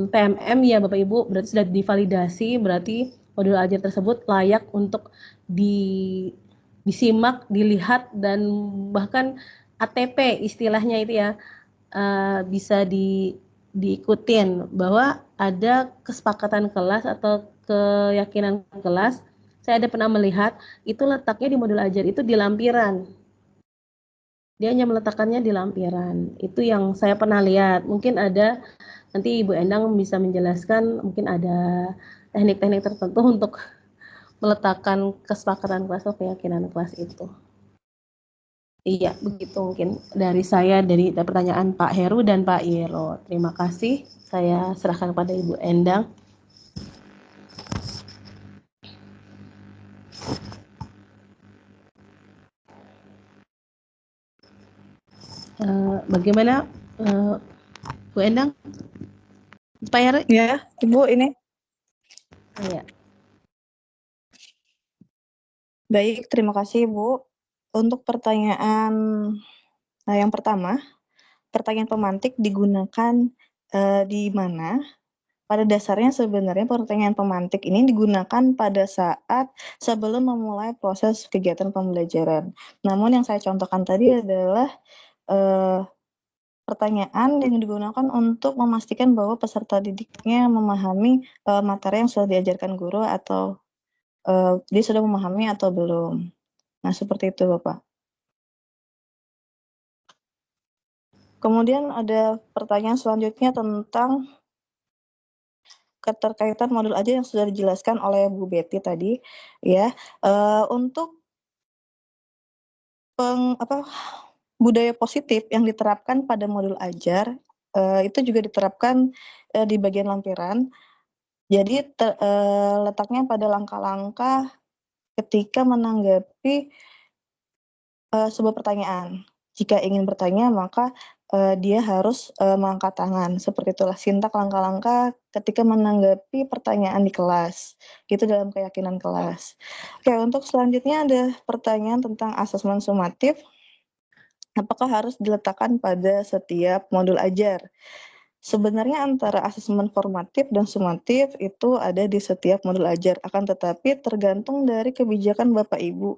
PMM ya Bapak Ibu, berarti sudah divalidasi, berarti modul ajar tersebut layak untuk disimak, dilihat, dan bahkan ATP istilahnya itu ya, bisa diikutin, bahwa ada kesepakatan kelas atau keyakinan kelas. Saya ada pernah melihat itu letaknya di modul ajar itu di lampiran. Dia hanya meletakkannya di lampiran. Itu yang saya pernah lihat. Mungkin ada, nanti Ibu Endang bisa menjelaskan, mungkin ada teknik-teknik tertentu untuk meletakkan kesepakatan kelas atau keyakinan kelas itu. Iya, begitu mungkin dari saya, dari pertanyaan Pak Heru dan Pak Yero. Terima kasih. Saya serahkan kepada Ibu Endang. Bagaimana Bu Endang? Pak Heru? Ya, Ibu ini. Ya. Baik, terima kasih Bu. Untuk pertanyaan yang pertama, pertanyaan pemantik digunakan di mana? Pada dasarnya sebenarnya pertanyaan pemantik ini digunakan pada saat sebelum memulai proses kegiatan pembelajaran. Namun yang saya contohkan tadi adalah pertanyaan yang digunakan untuk memastikan bahwa peserta didiknya memahami materi yang sudah diajarkan guru atau dia sudah memahami atau belum. Nah, seperti itu, Bapak. Kemudian ada pertanyaan selanjutnya tentang keterkaitan modul aja yang sudah dijelaskan oleh Bu Betty tadi, ya. Untuk budaya positif yang diterapkan pada modul ajar itu juga diterapkan di bagian lampiran. Jadi letaknya pada langkah-langkah ketika menanggapi sebuah pertanyaan. Jika ingin bertanya, maka dia harus mengangkat tangan. Seperti itulah sintak langkah-langkah ketika menanggapi pertanyaan di kelas. Itu dalam keyakinan kelas. Oke, untuk selanjutnya ada pertanyaan tentang asesmen sumatif. Apakah harus diletakkan pada setiap modul ajar? Sebenarnya antara asesmen formatif dan sumatif itu ada di setiap modul ajar, akan tetapi tergantung dari kebijakan Bapak Ibu.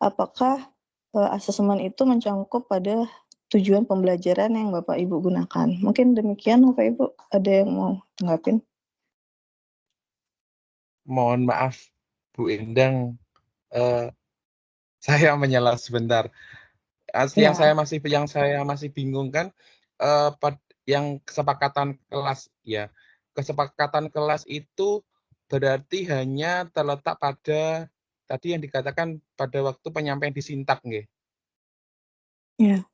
Apakah asesmen itu mencangkup pada tujuan pembelajaran yang Bapak Ibu gunakan. Mungkin demikian Bapak Ibu, ada yang mau tanggapin? Mohon maaf Bu Endang, saya menyela sebentar. Yang saya masih bingung kan yang kesepakatan kelas ya. Kesepakatan kelas itu berarti hanya terletak pada tadi yang dikatakan pada waktu penyampaian di sintak nggih. Iya.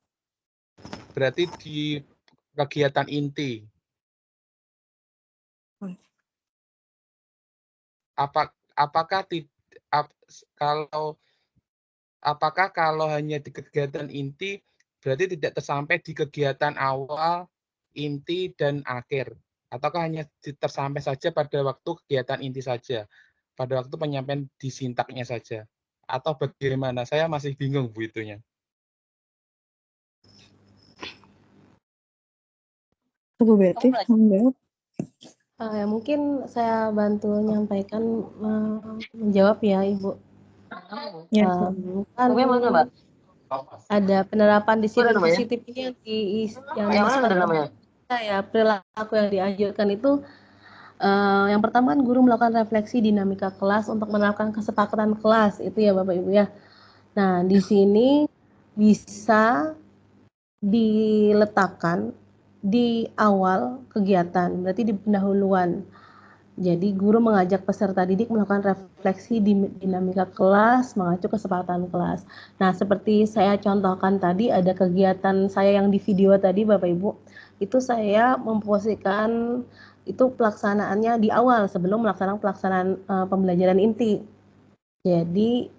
Berarti di kegiatan inti. Apakah kalau hanya di kegiatan inti berarti tidak tersampai di kegiatan awal, inti, dan akhir? Ataukah hanya tersampai saja pada waktu kegiatan inti saja? Pada waktu penyampaian di sintaknya saja? Atau bagaimana? Saya masih bingung Bu itunya. Bu Betty, ya mungkin saya bantu menyampaikan menjawab ya Ibu. Kan ada penerapan disiplin positif ini yang dimasukkan ya perilaku yang dianjurkan itu yang pertama kan guru melakukan refleksi dinamika kelas untuk menerapkan kesepakatan kelas itu ya Bapak Ibu ya. Nah di sini bisa diletakkan di awal kegiatan, berarti di pendahuluan. Jadi guru mengajak peserta didik melakukan refleksi di dinamika kelas, mengacu kesepakatan kelas. Nah, seperti saya contohkan tadi ada kegiatan saya yang di video tadi Bapak Ibu, itu saya memposisikan itu pelaksanaannya di awal sebelum pelaksanaan pembelajaran inti. Jadi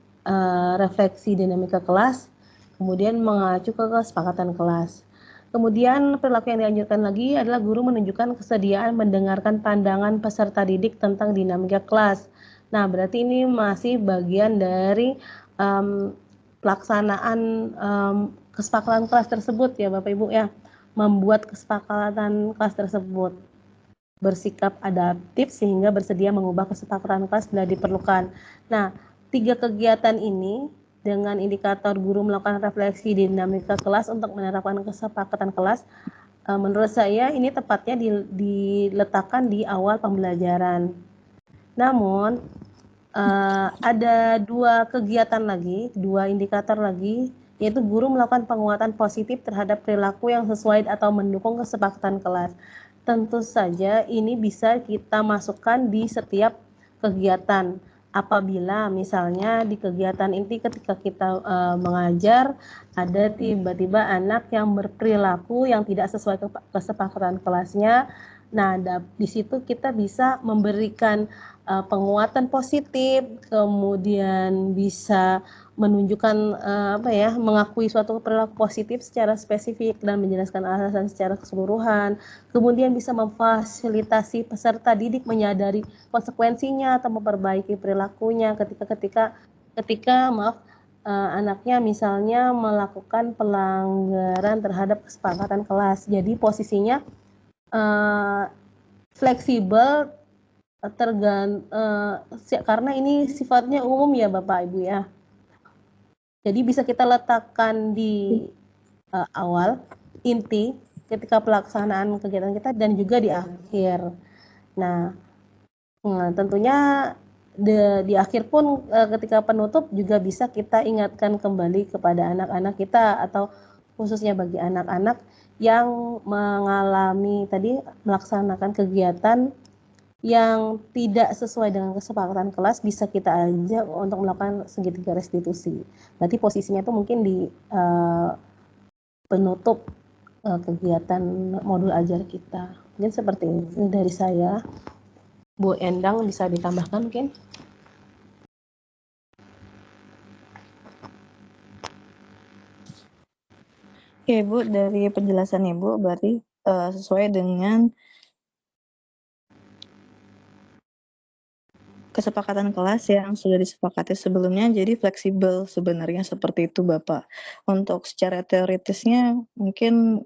refleksi dinamika kelas, kemudian mengacu ke kesepakatan kelas. Kemudian perilaku yang dianjurkan lagi adalah guru menunjukkan kesediaan mendengarkan pandangan peserta didik tentang dinamika kelas. Nah, berarti ini masih bagian dari pelaksanaan kesepakatan kelas tersebut ya Bapak Ibu ya. Membuat kesepakatan kelas tersebut. Bersikap adaptif sehingga bersedia mengubah kesepakatan kelas bila diperlukan. Nah, 3 kegiatan ini dengan indikator guru melakukan refleksi dinamika kelas untuk menerapkan kesepakatan kelas, menurut saya ini tepatnya diletakkan di awal pembelajaran. Namun ada 2 kegiatan lagi, 2 indikator lagi, yaitu guru melakukan penguatan positif terhadap perilaku yang sesuai atau mendukung kesepakatan kelas. Tentu saja ini bisa kita masukkan di setiap kegiatan. Apabila misalnya di kegiatan inti ketika kita mengajar ada tiba-tiba anak yang berperilaku yang tidak sesuai kesepakatan kelasnya, nah di situ kita bisa memberikan penguatan positif, kemudian bisa menunjukkan mengakui suatu perilaku positif secara spesifik dan menjelaskan alasan secara keseluruhan. Kemudian bisa memfasilitasi peserta didik menyadari konsekuensinya atau memperbaiki perilakunya ketika anaknya misalnya melakukan pelanggaran terhadap kesepakatan kelas. Jadi posisinya fleksibel karena ini sifatnya umum ya Bapak Ibu ya. Jadi bisa kita letakkan di awal, inti, ketika pelaksanaan kegiatan kita dan juga di akhir. Nah, tentunya di akhir pun ketika penutup juga bisa kita ingatkan kembali kepada anak-anak kita atau khususnya bagi anak-anak yang mengalami tadi melaksanakan kegiatan yang tidak sesuai dengan kesepakatan kelas, bisa kita ajak untuk melakukan segitiga restitusi. Berarti posisinya itu mungkin di penutup kegiatan modul ajar kita. Mungkin seperti ini dari saya. Bu Endang bisa ditambahkan mungkin? Ya Ibu, dari penjelasan Ibu berarti sesuai dengan kesepakatan kelas yang sudah disepakati sebelumnya, jadi fleksibel sebenarnya seperti itu Bapak. Untuk secara teoritisnya mungkin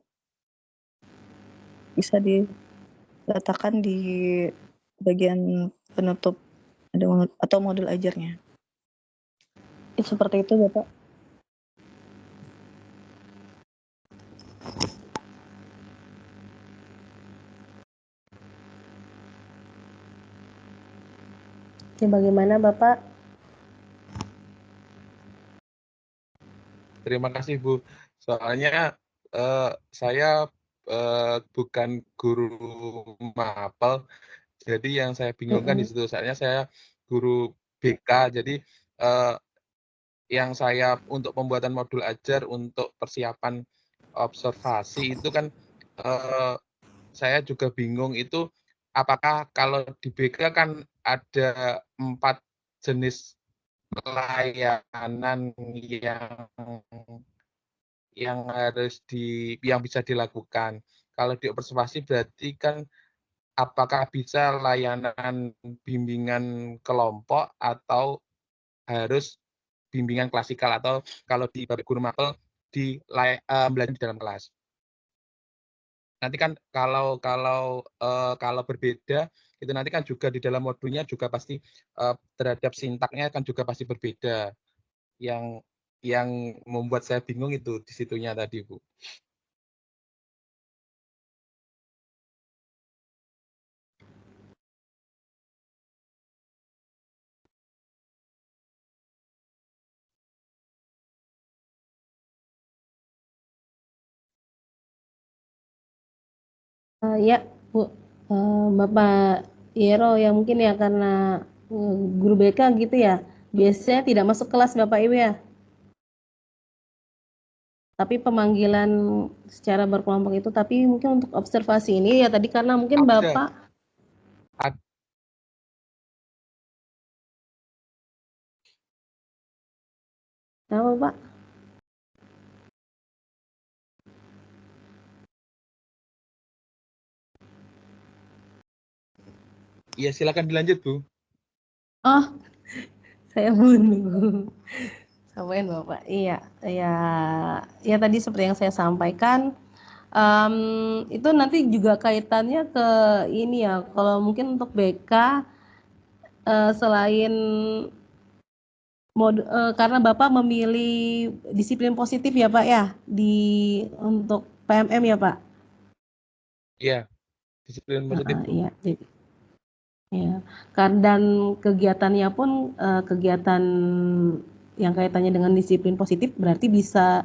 bisa diletakkan di bagian penutup atau modul ajarnya. Itu seperti itu Bapak. Oke, bagaimana Bapak? Terima kasih Bu. Soalnya saya bukan guru mapel, jadi yang saya bingungkan di situ. Soalnya saya guru BK, jadi yang saya untuk pembuatan modul ajar untuk persiapan observasi itu kan saya juga bingung itu apakah kalau di BK kan ada 4 jenis layanan yang bisa dilakukan. Kalau di observasi berarti kan apakah bisa layanan bimbingan kelompok atau harus bimbingan klasikal, atau kalau di Bapak Guru Mapel belajar di dalam kelas. Nanti kan kalau berbeda itu nanti kan juga di dalam modulnya juga pasti terhadap sintaknya kan juga pasti berbeda. Yang membuat saya bingung itu di situnya tadi, Bu. Ya, Bu. Bapak Yero ya mungkin ya karena guru BK gitu ya. Biasanya tidak masuk kelas Bapak Ibu ya. Tapi pemanggilan secara berkelompok itu, tapi mungkin untuk observasi ini ya tadi karena mungkin Bapak apa Pak? Iya, silakan dilanjut, Bu. Oh, saya menunggu. Sampaikan Bapak. Iya, ya tadi seperti yang saya sampaikan, itu nanti juga kaitannya ke ini ya, kalau mungkin untuk BK, selain karena Bapak memilih disiplin positif ya Pak ya, untuk PMM ya Pak? Iya, disiplin positif, Bu. Iya, ya, dan kegiatannya pun kegiatan yang kaitannya dengan disiplin positif berarti bisa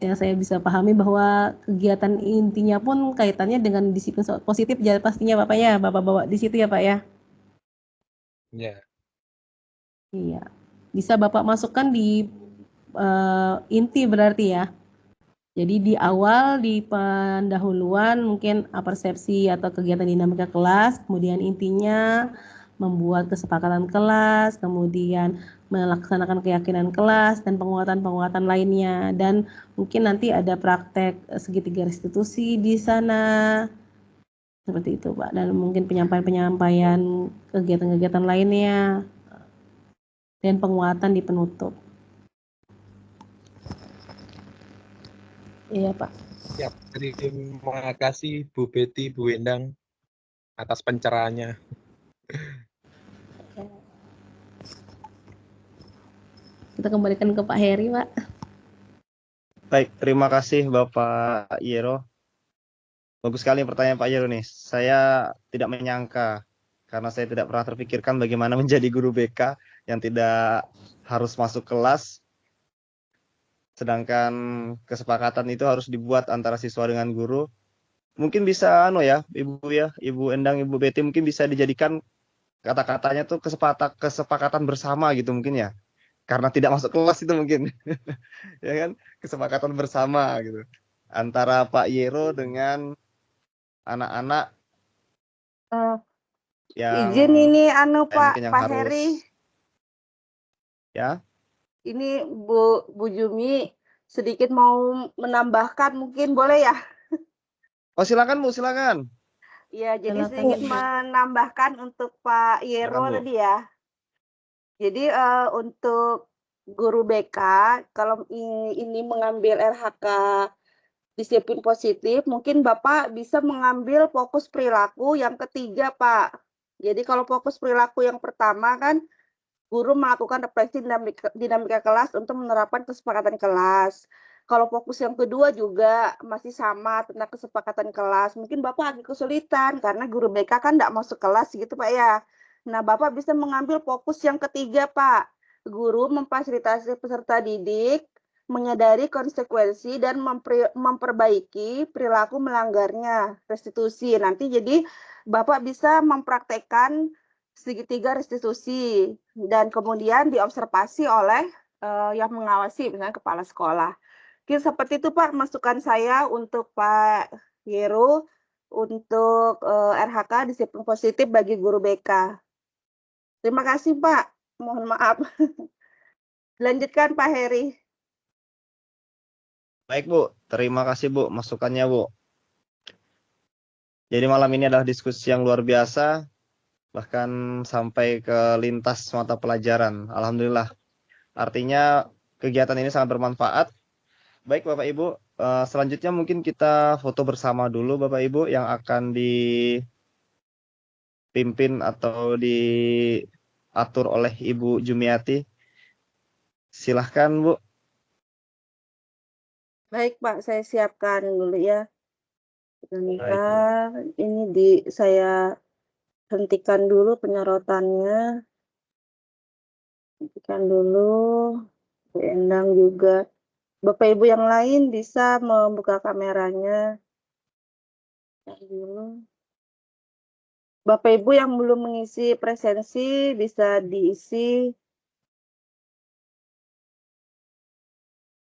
yang saya bisa pahami bahwa kegiatan intinya pun kaitannya dengan disiplin positif ya pastinya Bapak ya, Bapak bawa di situ ya Pak ya? Iya. Iya, bisa Bapak masukkan di inti berarti ya. Jadi di awal, di pendahuluan mungkin persepsi atau kegiatan dinamika kelas, kemudian intinya membuat kesepakatan kelas, kemudian melaksanakan keyakinan kelas dan penguatan-penguatan lainnya, dan mungkin nanti ada praktek segitiga restitusi di sana, seperti itu Pak, dan mungkin penyampaian-penyampaian kegiatan-kegiatan lainnya, dan penguatan di penutup. Iya Pak. Siap, terima kasih Bu Betty, Bu Endang atas pencerahannya. Kita kembalikan ke Pak Heri Pak. Baik, terima kasih Bapak Yero. Bagus sekali pertanyaan Pak Yero nih. Saya tidak menyangka karena saya tidak pernah terpikirkan bagaimana menjadi guru BK yang tidak harus masuk kelas. Sedangkan kesepakatan itu harus dibuat antara siswa dengan guru. Mungkin bisa Ibu Endang, Ibu Betty mungkin bisa dijadikan kata-katanya tuh kesepakatan bersama gitu mungkin ya. Karena tidak masuk kelas itu mungkin. Ya kan? Kesepakatan bersama gitu. Antara Pak Yero dengan anak-anak yang Izin ini Pak mungkin yang Pak harus Heri, ya. ini Bu Jumi sedikit mau menambahkan mungkin boleh ya? Oh, silakan Bu, silakan. Iya, jadi Silakan, sedikit Ibu. menambahkan untuk Pak Yero Silakan, Bu. tadi ya. Jadi untuk guru BK kalau ini mengambil RHK disiplin positif, mungkin Bapak bisa mengambil fokus perilaku yang ketiga, Pak. Jadi kalau fokus perilaku yang pertama kan guru melakukan refleksi dinamika kelas untuk menerapkan kesepakatan kelas. Kalau fokus yang kedua juga masih sama tentang kesepakatan kelas. Mungkin Bapak agak kesulitan karena guru BK kan tidak masuk kelas gitu Pak ya. Nah Bapak bisa mengambil fokus yang ketiga Pak. Guru memfasilitasi peserta didik, menyadari konsekuensi dan memperbaiki perilaku melanggarnya, restitusi. Nanti jadi Bapak bisa mempraktekkan segitiga restitusi dan kemudian diobservasi oleh yang mengawasi, misalnya kepala sekolah. Mungkin seperti itu Pak masukan saya untuk Pak Yero untuk RHK disiplin positif bagi guru BK. Terima kasih Pak, mohon maaf. Lanjutkan Pak Heri. Baik Bu, terima kasih Bu masukannya Bu. Jadi malam ini adalah diskusi yang luar biasa, bahkan sampai ke lintas mata pelajaran. Alhamdulillah. Artinya kegiatan ini sangat bermanfaat. Baik Bapak Ibu, selanjutnya mungkin kita foto bersama dulu Bapak Ibu yang akan dipimpin atau diatur oleh Ibu Jumiati. Silahkan Bu. Baik Pak, saya siapkan dulu ya. Sebentar, ini saya hentikan dulu penyorotannya. Hentikan dulu. Bu Endang juga. Bapak Ibu yang lain bisa membuka kameranya. Dulu. Bapak Ibu yang belum mengisi presensi bisa diisi.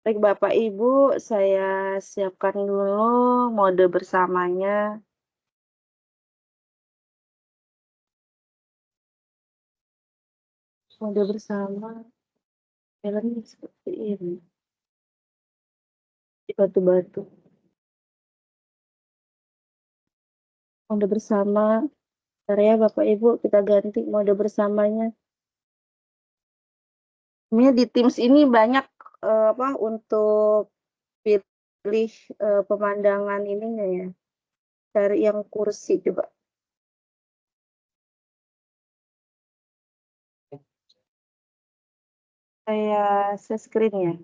Baik Bapak Ibu, saya siapkan dulu mode bersamanya. Mode bersama. Filmnya seperti ini. Di batu-batu. Mode bersama. Bentar ya Bapak Ibu, kita ganti mode bersamanya. Ini di Teams ini banyak untuk pilih pemandangan ininya ya. Cari yang kursi coba. Saya share screen ya.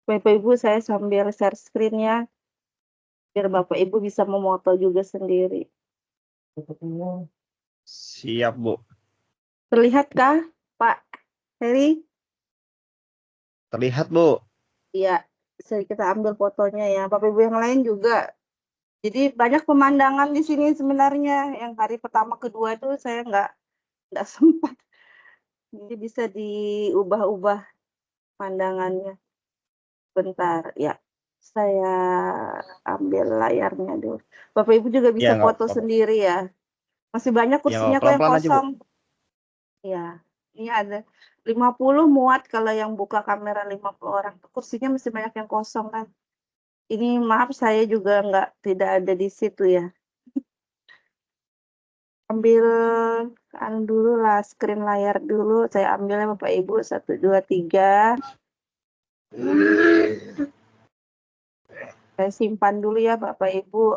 Bapak Ibu saya sambil share screen-nya biar Bapak Ibu bisa memoto juga sendiri. Siap Bu. Terlihatkah Pak Heri? Terlihat Bu. Iya, kita ambil fotonya ya. Bapak Ibu yang lain juga. Jadi banyak pemandangan di sini sebenarnya. Yang hari pertama kedua itu saya nggak sempat. Jadi bisa diubah-ubah pandangannya. Bentar, ya. Saya ambil layarnya dulu. Bapak Ibu juga bisa Ya, nggak foto apa-apa. sendiri ya. Masih banyak Ya, kursinya kok yang pelan-pelan aja Bu. kosong. Ya, ini ada 50 muat kalau yang buka kamera 50 orang. Kursinya masih banyak yang kosong kan. Ini maaf saya juga tidak ada di situ ya. Ambil dulu lah screen layar dulu. Saya ambilnya Bapak Ibu 1, 2, 3. Saya simpan dulu ya Bapak Ibu.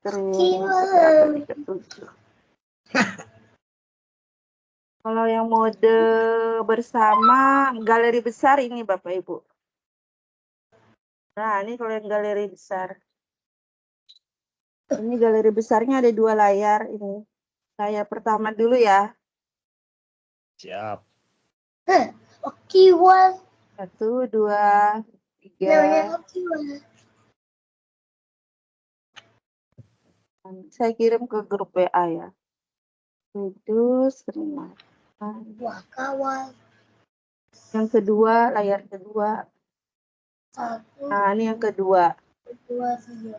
Terus Kalau yang mode bersama galeri besar ini Bapak Ibu. Nah, ini kalau yang galeri besar. Ini galeri besarnya ada 2 layar ini. Layar pertama dulu ya. Siap. Oke, Wan. 1, 2, 3. Saya kirim ke grup WA ya. Kudus, Kalimantan. Wah, kawan. Yang kedua, layar kedua. Satu, Nah, ini yang kedua. dua, tiga.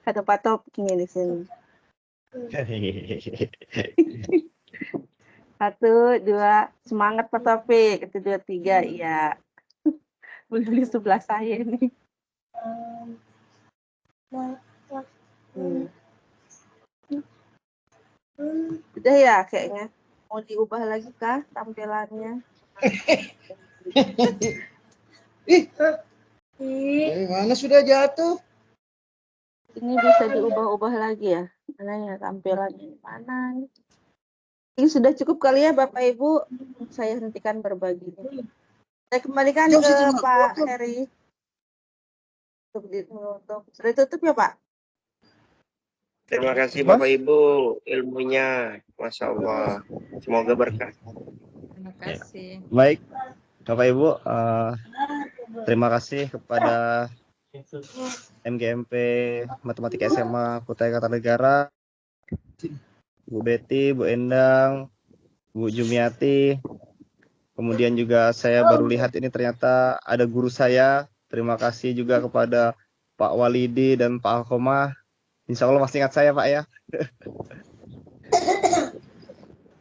Ada Pak Topiknya di sini. 1, 2, semangat Pak Topik. 1, 2, 3, iya. Boleh di sebelah saya ini. Udah ya kayaknya. Mau diubah lagi kah tampilannya? Dari mana sudah jatuh? Ini bisa diubah-ubah lagi ya? Mana ya tampilannya? Mana? Ini sudah cukup kali ya Bapak Ibu. Saya hentikan berbaginya. Saya kembalikan ke Pak Heri. Untuk sudah tutup ya Pak? Terima kasih Bapak Ibu ilmunya, Masya Allah. Semoga berkah. Terima kasih. Baik, Bapak Ibu, terima kasih kepada MGMP Matematika SMA Kutai Kartanegara, Bu Betty, Bu Endang, Bu Jumiati. Kemudian juga saya baru lihat ini ternyata ada guru saya. Terima kasih juga kepada Pak Walidi dan Pak Alkomah. Insya Allah masih ingat saya Pak ya.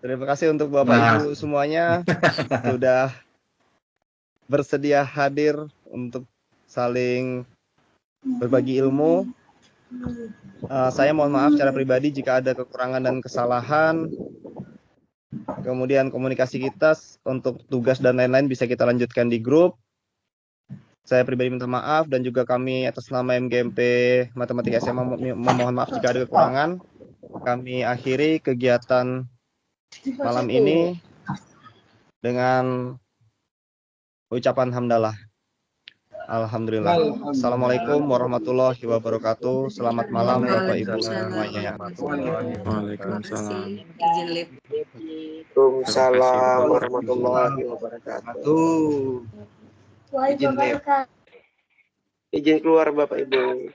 Terima kasih untuk Bapak Ibu semuanya sudah bersedia hadir untuk saling berbagi ilmu. Saya mohon maaf secara pribadi jika ada kekurangan dan kesalahan. Kemudian komunikasi kita untuk tugas dan lain-lain bisa kita lanjutkan di grup. Saya pribadi minta maaf dan juga kami atas nama MGMP Matematika SMA memohon maaf jika ada kekurangan. Kami akhiri kegiatan malam ini dengan ucapan hamdalah. Alhamdulillah. Assalamualaikum warahmatullahi wabarakatuh. Selamat malam Bapak Ibu semuanya. Waalaikumsalam. Izin live. Waalaikumsalam warahmatullahi wabarakatuh. Izin keluar Bapak Ibu.